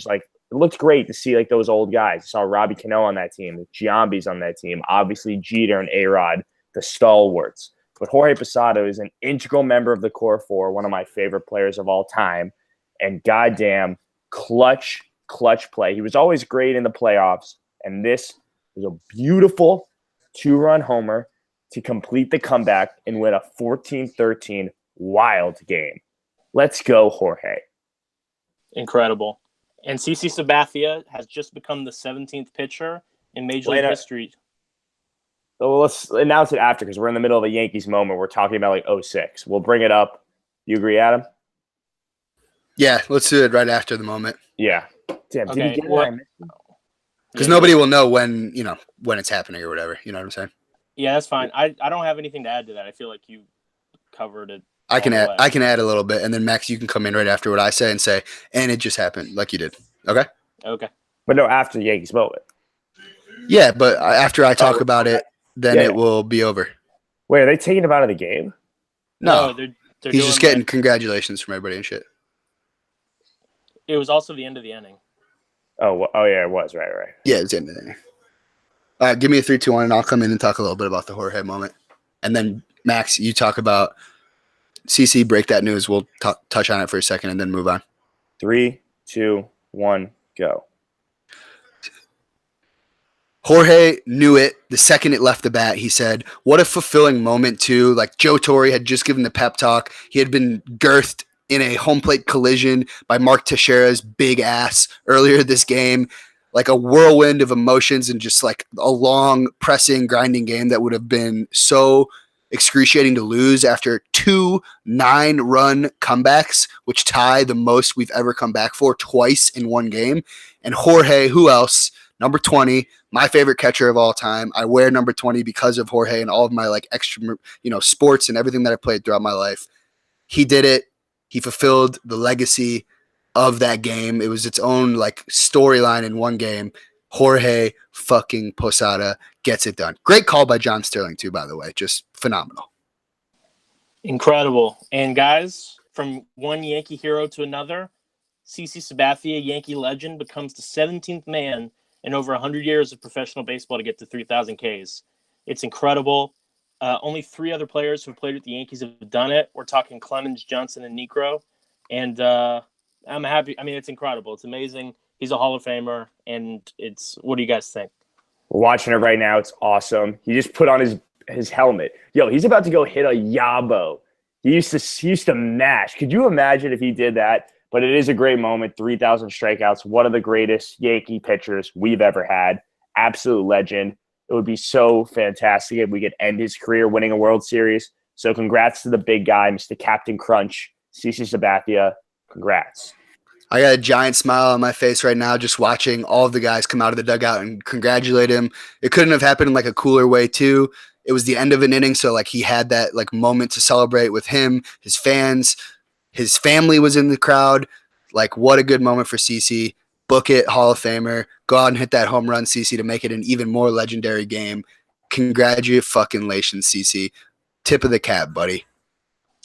looked great to see those old guys. I saw Robbie Cano on that team, the Giambis on that team, obviously Jeter and A-Rod, the stalwarts. But Jorge Posada is an integral member of the core four, one of my favorite players of all time. And goddamn, clutch play. He was always great in the playoffs. And this was a beautiful 2-run homer to complete the comeback and win a 14-13 wild game. Let's go, Jorge. Incredible. And CC Sabathia has just become the 17th pitcher in Major League history. So let's announce it after because we're in the middle of a Yankees moment. We're talking about 06. We'll bring it up. You agree, Adam? Yeah, let's do it right after the moment. Yeah. Damn, okay, did he get it? Because nobody will know when it's happening or whatever. You know what I'm saying? Yeah, that's fine. I don't have anything to add to that. I feel like you covered it. I can add a little bit, and then Max, you can come in right after what I say and say, and it just happened like you did. Okay? Okay. But no, after the Yankees moment. Yeah, but after I talk Oh, about it, then yeah. it will be over. Wait, are they taking him out of the game? No, they're he's doing just getting congratulations from everybody and shit. It was also the end of the inning. Oh yeah, it was right. Yeah, it's in there. All right, give me a 3, 2, 1, and I'll come in and talk a little bit about the Jorge moment. And then, Max, you talk about CC, break that news. We'll touch on it for a second and then move on. 3, 2, 1, go. Jorge knew it the second it left the bat. He said, what a fulfilling moment, too. Like Joe Torre had just given the pep talk. He had been girthed in a home plate collision by Mark Teixeira's big ass earlier this game. Like a whirlwind of emotions and just like a long, pressing, grinding game that would have been so excruciating to lose after 2 9-run comebacks, which tie the most we've ever come back for twice in one game. And Jorge, who else? Number 20, my favorite catcher of all time. I wear number 20 because of Jorge and all of my like extra, sports and everything that I played throughout my life. He did it. He fulfilled the legacy of that game. It was its own like storyline in one game. Jorge fucking Posada gets it done. Great call by John Sterling too, by the way. Just phenomenal. Incredible. And guys, from one Yankee hero to another, CC Sabathia, Yankee legend, becomes the 17th man in over 100 years of professional baseball to get to 3,000 Ks. It's incredible. Only 3 other players who have played with the Yankees have done it. We're talking Clemens, Johnson, and Niekro. And I'm happy. I mean, it's incredible. It's amazing. He's a Hall of Famer. And what do you guys think? We're watching it right now. It's awesome. He just put on his helmet. Yo, he's about to go hit a Yabo. He used to mash. Could you imagine if he did that? But it is a great moment. 3,000 strikeouts. One of the greatest Yankee pitchers we've ever had. Absolute legend. It would be so fantastic if we could end his career winning a World Series. So congrats to the big guy, Mr. Captain Crunch, CC Sabathia. Congrats. I got a giant smile on my face right now just watching all of the guys come out of the dugout and congratulate him. It couldn't have happened in like a cooler way too. It was the end of an inning, so like he had that like moment to celebrate with him, his fans, his family was in the crowd. Like what a good moment for CC. Book it, Hall of Famer. Go out and hit that home run, CC, to make it an even more legendary game. Congratulations, CC. Tip of the cap, buddy.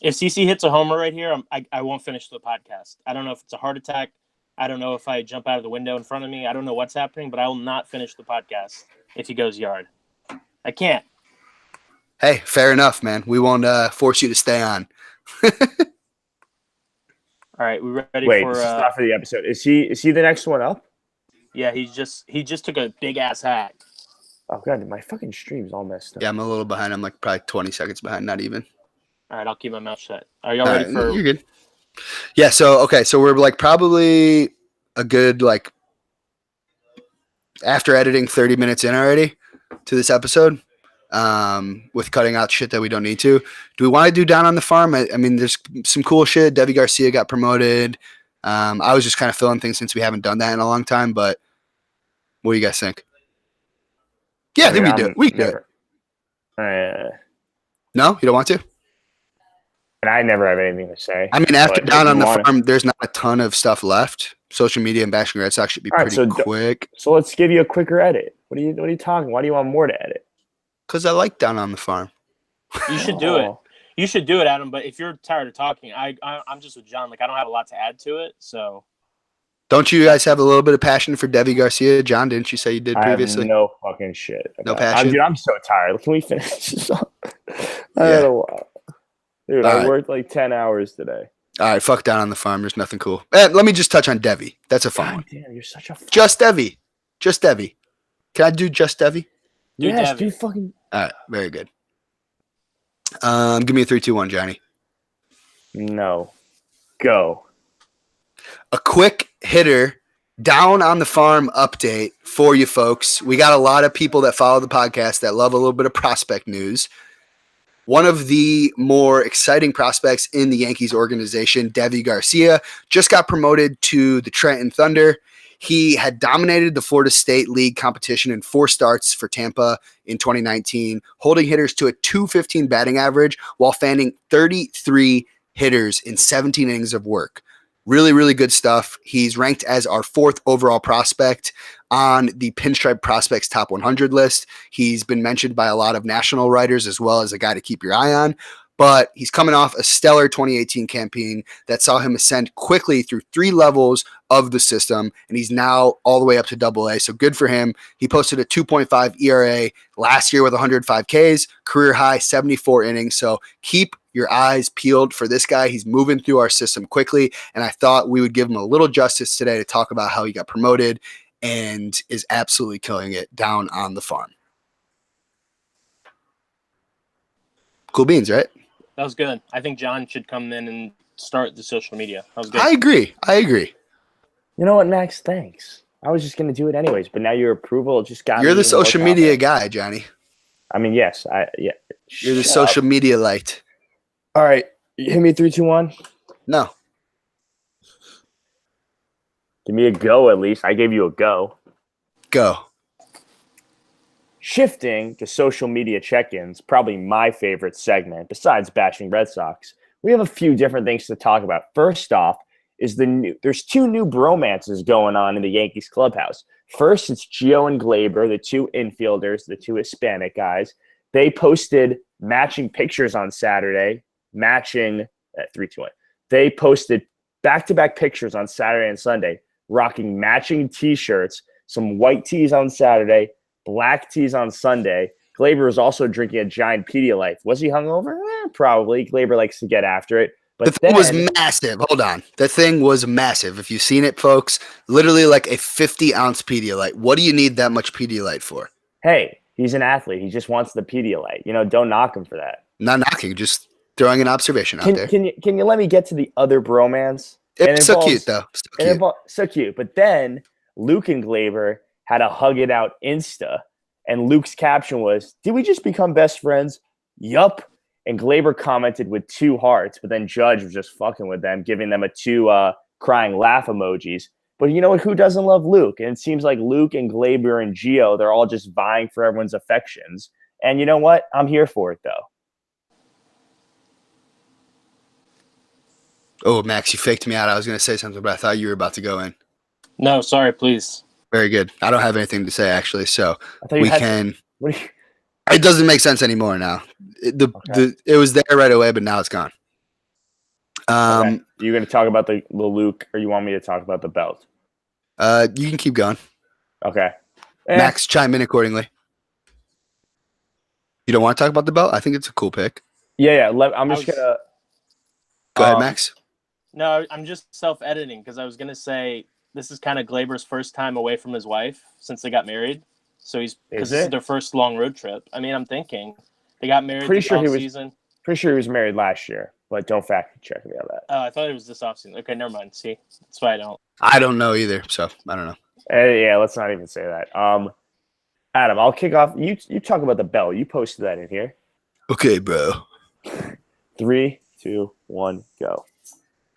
If CC hits a homer right here, I won't finish the podcast. I don't know if it's a heart attack. I don't know if I jump out of the window in front of me. I don't know what's happening, but I will not finish the podcast if he goes yard. I can't. Hey, fair enough, man. We won't force you to stay on. All right, we ready Wait, for? This is not for the episode. Is he the next one up? Yeah, he just took a big ass hack. Oh god, my fucking stream's all messed up. Yeah, I'm a little behind. I'm like probably 20 seconds behind, not even. All right, I'll keep my mouth shut. Are y'all ready for? You're good. Yeah. So we're like probably a good like after editing 30 minutes in already to this episode. With cutting out shit that we don't need to. Do we want to do Down on the Farm? I mean, there's some cool shit. Deivi Garcia got promoted. I was just kind of filling things since we haven't done that in a long time, but what do you guys think? Yeah, I think we do it. We do it. No, you don't want to? And I never have anything to say. I mean, after Down on the Farm, Farm, there's not a ton of stuff left. Social media and Bashing Red Sox should be pretty quick. So let's give you a quicker edit. What are you talking? Why do you want more to edit? Because I like Down on the Farm. You should do it. You should do it, Adam. But if you're tired of talking, I'm just with John. Like I don't have a lot to add to it. So don't you guys have a little bit of passion for Deivi Garcia? John, didn't you say you did previously? I have no fucking shit. No passion? Dude, I'm so tired. Can we finish this up? I had a while. Dude, I worked like 10 hours today. All right, fuck Down on the Farm. There's nothing cool. Let me just touch on Deivi. That's a fun one. Damn, you're such a Just Deivi. Just Deivi. Can I do Just Deivi? Yes, dude, fucking. All right, very good. Give me a 3, 2, 1, Johnny. No. Go. A quick hitter Down on the Farm update for you folks. We got a lot of people that follow the podcast that love a little bit of prospect news. One of the more exciting prospects in the Yankees organization, Deivi Garcia, just got promoted to the Trenton Thunder. He had dominated the Florida State League competition in 4 starts for Tampa in 2019, holding hitters to a .215 batting average while fanning 33 hitters in 17 innings of work. Really, really good stuff. He's ranked as our 4th overall prospect on the Pinstripe Prospects Top 100 list. He's been mentioned by a lot of national writers as well as a guy to keep your eye on. But he's coming off a stellar 2018 campaign that saw him ascend quickly through 3 levels of the system, and he's now all the way up to AA. So good for him. He posted a 2.5 ERA last year with 105 Ks, career high 74 innings. So keep your eyes peeled for this guy. He's moving through our system quickly, and I thought we would give him a little justice today to talk about how he got promoted and is absolutely killing it down on the farm. Cool beans, right? That was good. I think John should come in and start the social media. That was good. I agree. You know what, Max? Thanks. I was just going to do it anyways, but now your approval just got You're me the even more social media confident. guy, Johnny. I mean, yes. Yeah. You're the Shut social up. media light. All right. Hit me 3, 2, 1. No. Give me a go at least. I gave you a go. Go. Shifting to social media check-ins, probably my favorite segment besides bashing Red Sox. We have a few different things to talk about. First off is there's 2 new bromances going on in the Yankees clubhouse. First, it's Gio and Glaber, the 2 infielders, the 2 Hispanic guys. They posted matching pictures on Saturday, matching at 3, 2, 1. They posted back-to-back pictures on Saturday and Sunday, rocking matching T-shirts, some white tees on Saturday, black tees on Sunday. Glaber was also drinking a giant Pedialyte. Was he hungover? Probably. Glaber likes to get after it. But The thing was massive. Hold on. The thing was massive. If you've seen it, folks, literally like a 50-ounce Pedialyte. What do you need that much Pedialyte for? Hey, he's an athlete. He just wants the Pedialyte. Don't knock him for that. Not knocking, just throwing an observation out there. Can you let me get to the other bromance? It's so cute, though. So cute. So cute. But then Luke and Glaber had a hug it out Insta. And Luke's caption was, "Did we just become best friends?" Yup. And Glaber commented with 2 hearts, but then Judge was just fucking with them, giving them a 2 crying laugh emojis. But you know what? Who doesn't love Luke? And it seems like Luke and Glaber and Gio, they're all just vying for everyone's affections. And you know what? I'm here for it, though. Oh, Max, you faked me out. I was going to say something, but I thought you were about to go in. No, sorry, please. Very good. I don't have anything to say, actually, so I thought you we had can. What do you, It doesn't make sense anymore now. It was there right away, but now it's gone. okay. You going to talk about the Luke, or you want me to talk about the belt? You can keep going. Okay. Max, chime in accordingly. You don't want to talk about the belt? I think it's a cool pick. Yeah. I'm just going to. Go ahead, Max. No, I'm just self-editing because I was going to say this is kind of Glaber's first time away from his wife since they got married. So this is their first long road trip. I mean, I'm thinking they got married this offseason. Pretty sure he was married last year, but don't fact check me on that. Oh, I thought it was this offseason. Okay, never mind. See, that's why I don't. I don't know either, so I don't know. Yeah, let's not even say that. Adam, I'll kick off. You talk about the belt. You posted that in here. Okay, bro. 3, 2, 1, go.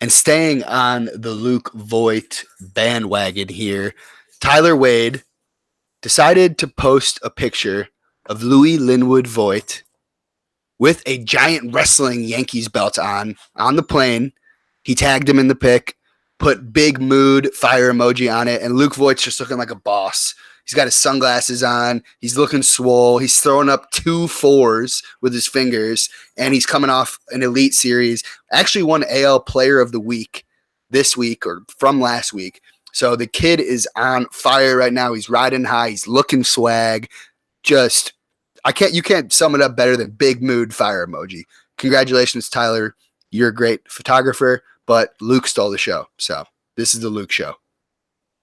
And staying on the Luke Voit bandwagon here, Tyler Wade decided to post a picture of Louis Linwood Voit with a giant wrestling Yankees belt on the plane. He tagged him in the pic, put big mood fire emoji on it, and Luke Voigt's just looking like a boss. He's got his sunglasses on. He's looking swole. He's throwing up 2 4s with his fingers, and he's coming off an Elite Series. Actually won AL Player of the Week this week or from last week. So the kid is on fire right now. He's riding high. He's looking swag. You can't sum it up better than big mood fire emoji. Congratulations, Tyler. You're a great photographer, but Luke stole the show. So this is the Luke show.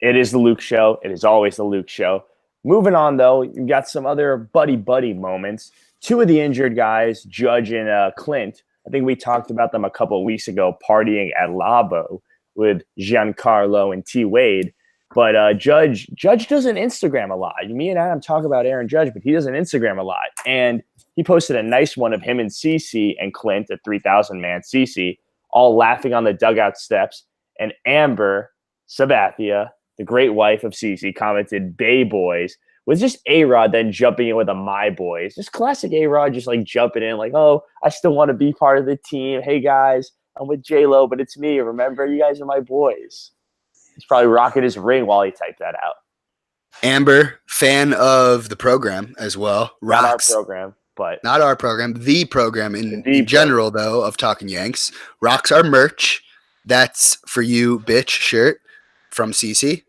It is the Luke show. It is always the Luke show. Moving on, though, you got some other buddy moments. 2 of the injured guys, Judge and Clint, I think we talked about them a couple of weeks ago, partying at Labo with Giancarlo and T. Wade. But Judge doesn't Instagram a lot. Me and Adam talk about Aaron Judge, but he doesn't Instagram a lot. And he posted a nice one of him and CeCe and Clint, a 3,000-man CeCe, all laughing on the dugout steps. And Amber Sabathia, the great wife of CeCe, commented, "Bay Boys," with just A-Rod then jumping in with a "My Boys." Just classic A-Rod just like jumping in like, "Oh, I still want to be part of the team. Hey, guys." I'm with J-Lo, but it's me. Remember, you guys are my boys. He's probably rocking his ring while he typed that out. Amber, fan of the program as well. Not our Rocks. program, but Not our program, the program in The general, though, of Talking Yanks. Rocks our merch. That's for you, bitch shirt from CC.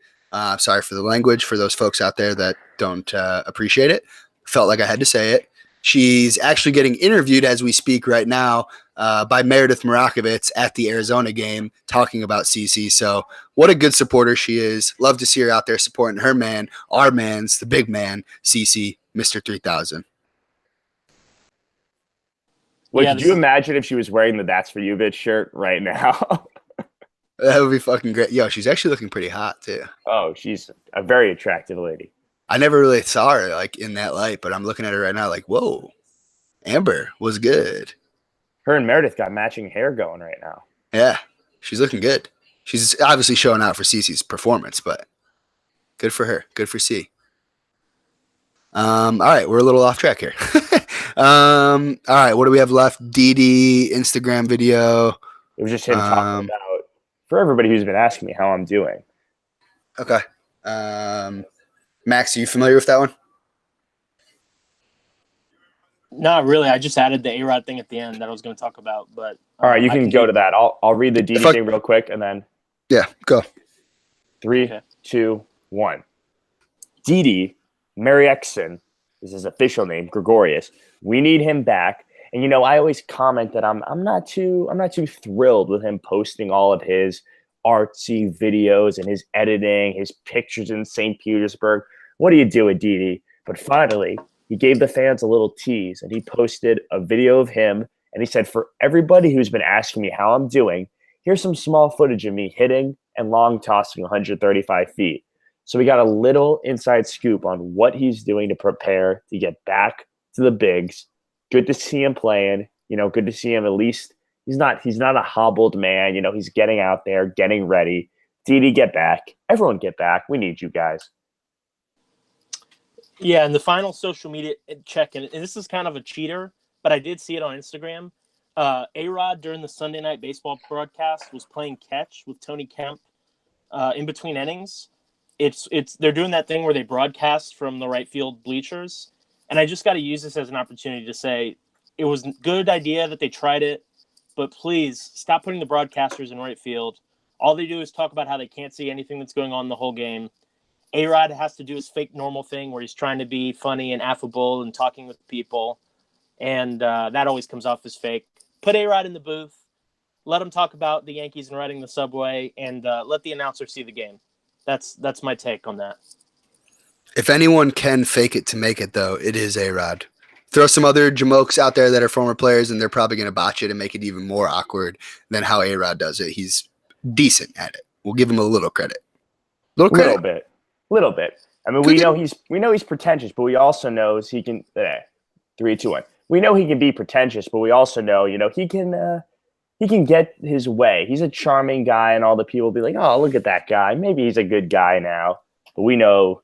Sorry for the language for those folks out there that don't appreciate it. Felt like I had to say it. She's actually getting interviewed as we speak right now by Meredith Marakovitz at the Arizona game talking about CC. So what a good supporter she is. Love to see her out there supporting her man, our man's, the big man, CC, Mr. 3000. Wait, Yeah, could you imagine if she was wearing the That's For You Bitch shirt right now? That would be fucking great. Yo, she's actually looking pretty hot too. Oh, she's a very attractive lady. I never really saw her like in that light, but I'm looking at her right now like, whoa, Amber was good. Her and Meredith got matching hair going right now. Yeah, she's looking good. She's obviously showing out for Cece's performance, but good for her. Good for C. All right, we're a little off track here. All right, what do we have left? DD Instagram video. It was just him talking about, for everybody who's been asking me how I'm doing. Okay. Max, are you familiar with that one? Not really. I just added the A-Rod thing at the end that I was going to talk about. But All right, you can go to that. I'll read the DD If I- thing real quick, and then Yeah, go. 3, Okay. 2, 1. Didi Mariexson is his official name, Gregorius. We need him back. And I always comment that I'm not too thrilled with him posting all of his artsy videos and his editing, his pictures in St. Petersburg. What do you do with Didi? But finally, he gave the fans a little tease, and he posted a video of him, and he said, for everybody who's been asking me how I'm doing, here's some small footage of me hitting and long tossing 135 feet. So we got a little inside scoop on what he's doing to prepare to get back to the bigs. Good to see him playing. Good to see him at least. He's not a hobbled man. He's getting out there, getting ready. Didi, get back. Everyone get back. We need you guys. Yeah, and the final social media check, and this is kind of a cheater, but I did see it on Instagram. A-Rod during the Sunday night baseball broadcast was playing catch with Tony Kemp in between innings. They're doing that thing where they broadcast from the right field bleachers, and I just got to use this as an opportunity to say it was a good idea that they tried it, but please stop putting the broadcasters in right field. All they do is talk about how they can't see anything that's going on the whole game. A-Rod has to do his fake normal thing where he's trying to be funny and affable and talking with people, and that always comes off as fake. Put A-Rod in the booth, let him talk about the Yankees and riding the subway, and let the announcer see the game. That's my take on that. If anyone can fake it to make it, though, it is A-Rod. Throw some other jamokes out there that are former players, and they're probably going to botch it and make it even more awkward than how A-Rod does it. He's decent at it. We'll give him a little credit. Little bit. I mean, we know he's pretentious, but we also knows he can. 3, 2, 1. We know he can be pretentious, but we also know, he can get his way. He's a charming guy, and all the people will be like, "Oh, look at that guy. Maybe he's a good guy now." But we know.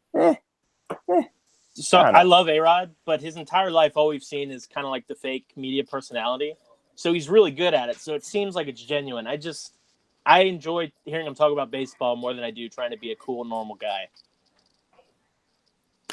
So I love A-Rod, but his entire life, all we've seen is kind of like the fake media personality. So he's really good at it. So it seems like it's genuine. I enjoy hearing him talk about baseball more than I do trying to be a cool, normal guy.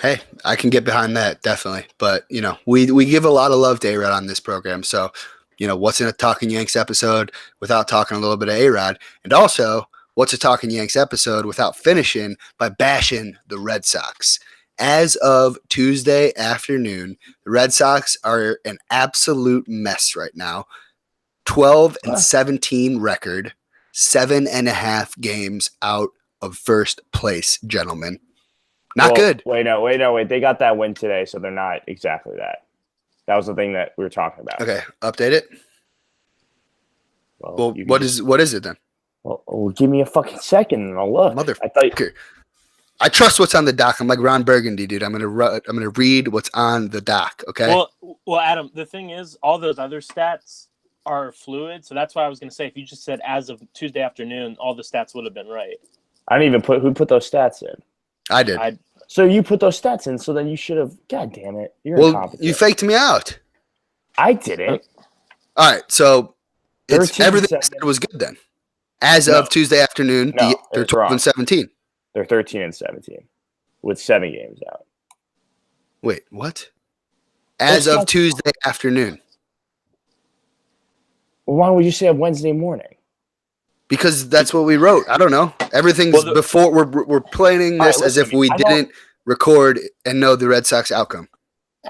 Hey, I can get behind that, definitely. But, we give a lot of love to A-Rod on this program. So, what's in a Talking Yanks episode without talking a little bit of A-Rod? And also, what's a Talking Yanks episode without finishing by bashing the Red Sox? As of Tuesday afternoon, the Red Sox are an absolute mess right now. 12-17 record, 7.5 games out of first place, gentlemen. Not good. Wait. They got that win today, so they're not exactly that. That was the thing that we were talking about. Okay, update it. Well, what is it then? Well, give me a fucking second and I'll look. Motherfucker. I trust what's on the doc. I'm like Ron Burgundy, dude. I'm gonna read what's on the doc. Okay. Well, Adam. The thing is, all those other stats are fluid, so that's why I was gonna say if you just said as of Tuesday afternoon, all the stats would have been right. I didn't even who put those stats in. I did. So you put those stats in, so then you should have. God damn it! You're well, incompetent. you faked me out. I didn't. All right. So It's 13 and everything I 7. said was good then. As No. of Tuesday afternoon, No, they're it's 12 wrong. and 17. They're 13 and 17 with 7 games out. Wait, what? As of Tuesday afternoon. Well, why would you say a Wednesday morning? Because that's what we wrote. I don't know. Everything's before we're planning this as if we didn't record and know the Red Sox outcome.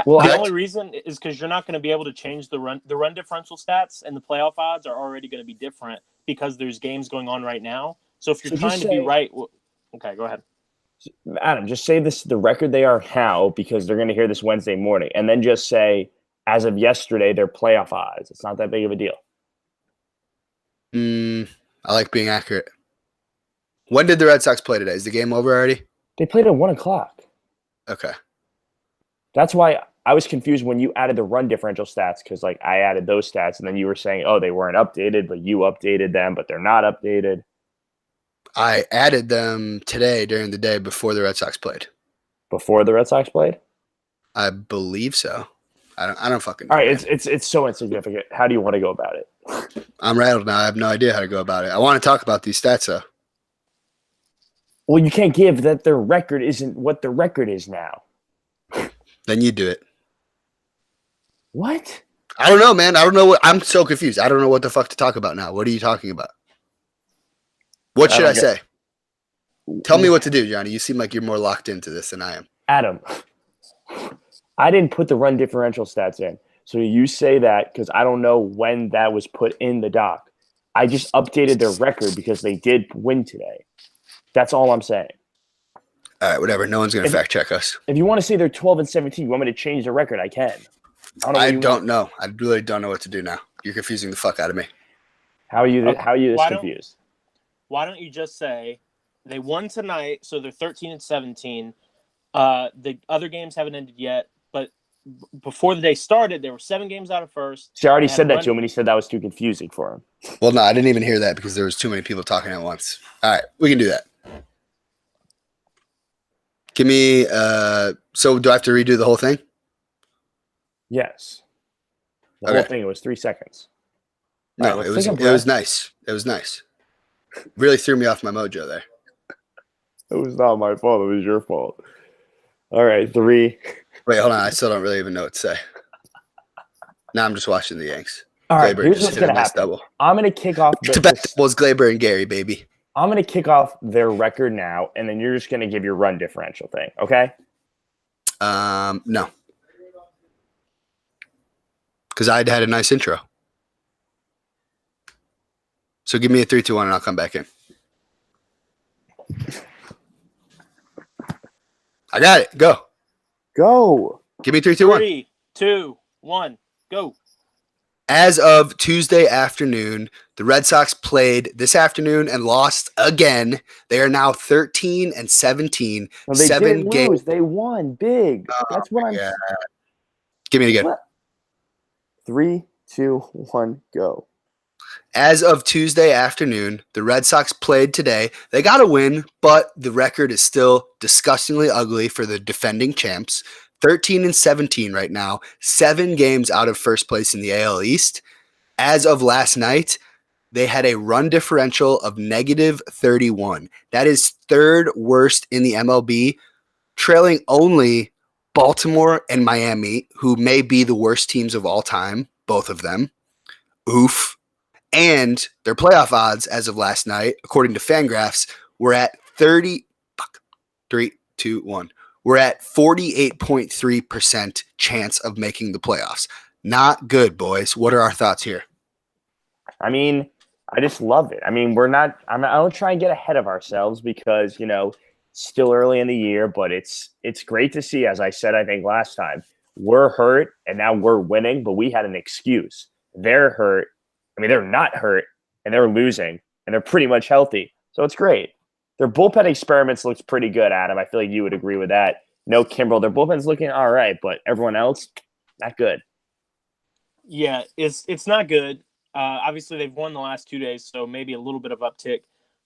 Well, the only reason is because you're not going to be able to change the run differential stats, and the playoff odds are already going to be different because there's games going on right now. So if you're trying to be right, okay, go ahead. Adam, just say this the record they are now because they're going to hear this Wednesday morning, and then just say as of yesterday their playoff odds. It's not that big of a deal. I like being accurate. When did the Red Sox play today? Is the game over already? They played at 1:00. Okay. That's why I was confused when you added the run differential stats because, like, I added those stats, and then you were saying, oh, they weren't updated, but you updated them, but they're not updated. I added them today during the day before the Red Sox played. Before the Red Sox played? I believe so. I don't fucking know. All right, it's so insignificant. How do you want to go about it? I'm rattled now. I have no idea how to go about it. I want to talk about these stats, though. Well, you can't give that their record isn't what the record is now. Then you do it. What? I don't know, man. I don't know what. I'm so confused. I don't know what the fuck to talk about now. What are you talking about? What should I say? Tell me what to do, Johnny. You seem like you're more locked into this than I am. Adam, I didn't put the run differential stats in. So you say that because I don't know when that was put in the doc. I just updated their record because they did win today. That's all I'm saying. All right, whatever. No one's going to fact check us. If you want to say they're 12 and 17, you want me to change the record, I can. I don't know. I really don't know what to do now. You're confusing the fuck out of me. How are you this confused? Why don't you just say they won tonight, so they're 13 and 17. The other games haven't ended yet, but before the day started, there were 7 games out of first. She already said that to him, and he said that was too confusing for him. Well, no, I didn't even hear that because there was too many people talking at once. All right, we can do that. Give me so do I have to redo the whole thing? Yes. The whole thing, it was 3 seconds. No, it was nice. It was nice. Really threw me off my mojo there. It was not my fault. It was your fault. All right, 3. Wait, hold on. I still don't really even know what to say. Now I'm just watching the Yanks. All right, here's what's going to happen. Double. I'm going to kick off. Back-to-back doubles, Gleyber and Gary, baby. I'm going to kick off their record now, and then you're just going to give your run differential thing, okay? No. Because I had a nice intro. So give me a 3-2-1 and I'll come back in. I got it. Go. Go. Give me 3-2-1. 3, 2, 1, go. As of Tuesday afternoon, the Red Sox played this afternoon and lost again. They are now 13 and 17. Well, they 7 games. Lose. They won big. That's what I'm saying. Give me it again. 3, 2, 1, go. As of Tuesday afternoon, the Red Sox played today. They got a win, but the record is still disgustingly ugly for the defending champs. 13 and 17 right now, 7 games out of first place in the AL East. As of last night, they had a run differential of -31. That is 3rd worst in the MLB, trailing only Baltimore and Miami, who may be the worst teams of all time, both of them. Oof. And their playoff odds as of last night, according to Fangraphs, were at 48.3% chance of making the playoffs. Not good, boys. What are our thoughts here? I mean, I just love it. I mean, I don't try and get ahead of ourselves because, still early in the year, but it's great to see, as I said, I think last time, we're hurt and now we're winning, but we had an excuse. They're hurt. I mean, they're not hurt and they're losing and they're pretty much healthy. So it's great. Their bullpen experiments looks pretty good, Adam. I feel like you would agree with that. No Kimbrel. Their bullpen's looking all right, but everyone else, not good. Yeah, it's not good. Obviously, they've won the last 2 days, so maybe a little bit of uptick.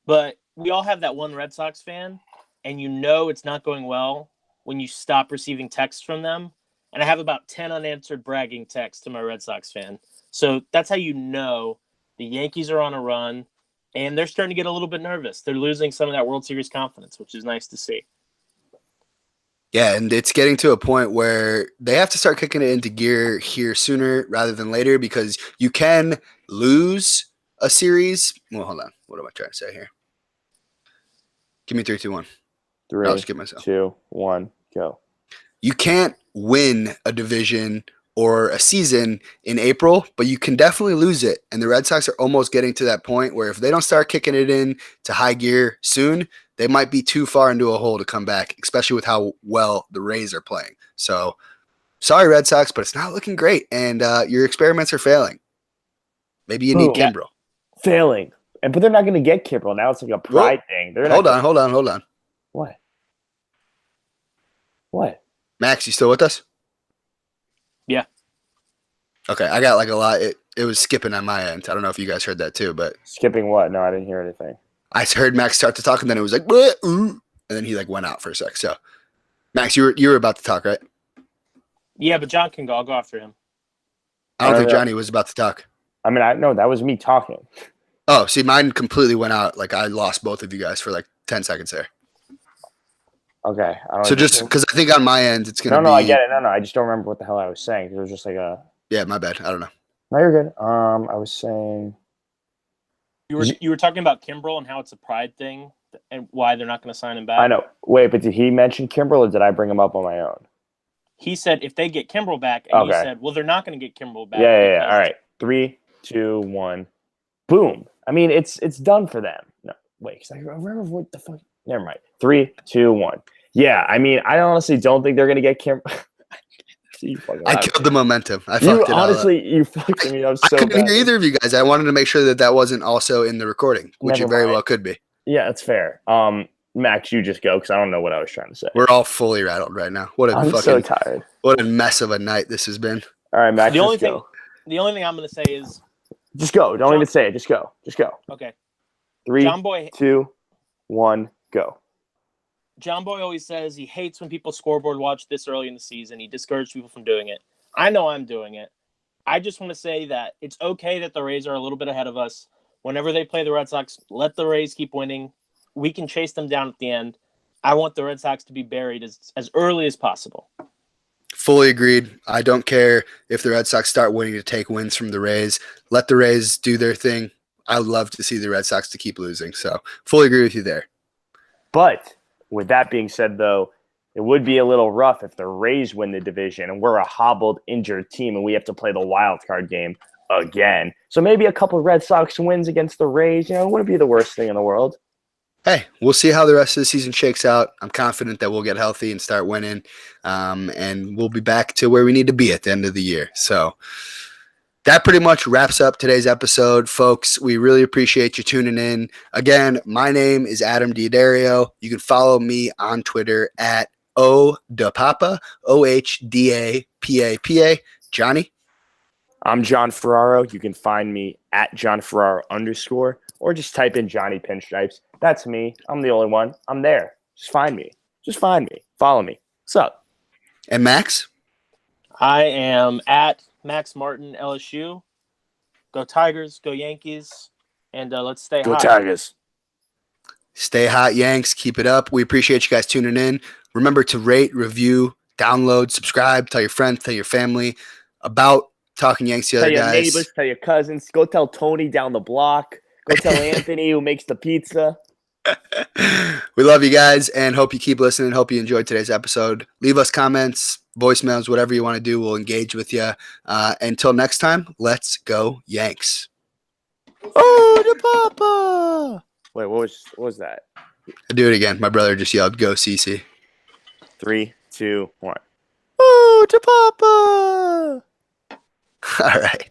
But we all have that one Red Sox fan, and it's not going well when you stop receiving texts from them. And I have about 10 unanswered bragging texts to my Red Sox fan. So that's how you know The Yankees are on a run, and they're starting to get a little bit nervous. They're losing some of that World Series confidence, which is nice to see. Yeah, and it's getting to a point where they have to start kicking it into gear here sooner rather than later because you can lose a series. Well, hold on. What am I trying to say here? Give me 3, 2, 1. 3, I'll just give myself. 2, 1, go. You can't win a division or a season in April, but you can definitely lose it. And the Red Sox are almost getting to that point where if they don't start kicking it in to high gear soon, they might be too far into a hole to come back, especially with how well the Rays are playing. So, sorry, Red Sox, but it's not looking great. And your experiments are failing. Maybe you need Boom. Kimbrel. Failing. But they're not going to get Kimbrel. Now it's like a pride thing. They're Hold not on. What? What? Max, you still with us? Yeah. Okay, I got like a lot. It was skipping on my end. I don't know if you guys heard that too, but Skipping what? No, I didn't hear anything. I heard Max start to talk, and then it was like, "Bleh, ooh," and then he like went out for a sec. So, Max, you were about to talk, right? Yeah, but John can go. I'll go after him. I don't think Johnny was about to talk. I mean, I know that was me talking. Oh, see, mine completely went out. Like I lost both of you guys for like 10 seconds there. Okay. So just because I think on my end it's gonna be. No, I get it. No, I just don't remember what the hell I was saying. It was just like a. Yeah, my bad. I don't know. No, you're good. I was saying. You were talking about Kimbrel and how it's a pride thing and why they're not going to sign him back. I know. Wait, but did he mention Kimbrel or did I bring him up on my own? He said if they get Kimbrel back, and you Okay. said, well, they're not going to get Kimbrel back. Yeah. All right. 3, 2, 1. Boom. I mean, it's done for them. No, wait, because I remember what the fuck. Never mind. 3, 2, 1. Yeah, I mean, I honestly don't think they're gonna get Kimbrel. I killed the momentum. I You fucked it honestly, you fucked me up so I couldn't bad. hear either of you guys. I wanted to make sure that wasn't also in the recording, which Never it very mind. well could be. Yeah, that's fair. Max, you just go because I don't know what I was trying to say. We're all fully rattled right now. What a I'm so tired. what a mess of a night this has been. All right, Max, The only just go. The only thing I'm going to say is, Just go. Don't even say it. Just go. Just go. okay, 3, John Boy 2, 1, go. John Boy always says he hates when people scoreboard watch this early in the season. He discourages people from doing it. I know I'm doing it. I just want to say that it's okay that the Rays are a little bit ahead of us. Whenever they play the Red Sox, let the Rays keep winning. We can chase them down at the end. I want the Red Sox to be buried as early as possible. Fully agreed. I don't care if the Red Sox start winning to take wins from the Rays. Let the Rays do their thing. I would love to see the Red Sox to keep losing. So fully agree with you there. But with that being said, though, it would be a little rough if the Rays win the division and we're a hobbled, injured team and we have to play the wild card game again. So maybe a couple of Red Sox wins against the Rays, it wouldn't be the worst thing in the world. Hey, we'll see how the rest of the season shakes out. I'm confident that we'll get healthy and start winning, and we'll be back to where we need to be at the end of the year. So that pretty much wraps up today's episode, folks. We really appreciate you tuning in. Again, my name is Adam D'Addario. You can follow me on Twitter at OHDAPAPA, OHDAPAPA. Johnny? I'm John Ferraro. You can find me at John Ferraro _ or just type in Johnny Pinstripes. That's me. I'm the only one. I'm there. Just find me. Follow me. What's up? And Max? I am at Max Martin LSU. Go Tigers, go Yankees, and let's stay Go hot. Tigers. Stay hot, Yanks. Keep it up. We appreciate you guys tuning in. Remember to rate, review, download, subscribe, tell your friends, tell your family about Talking Yanks, the Tell other your guys. neighbors, tell your cousins. Go tell Tony down the block. Go tell Anthony who makes the pizza. We love you guys and hope you keep listening. Hope you enjoyed today's episode. Leave us comments, voicemails, whatever you want to do. We'll engage with you. Until next time, let's go Yanks. Oh, the Papa! Wait, what was that? I'll do it again. My brother just yelled, "Go CC." 3, 2, 1. Oh, the Papa! All right.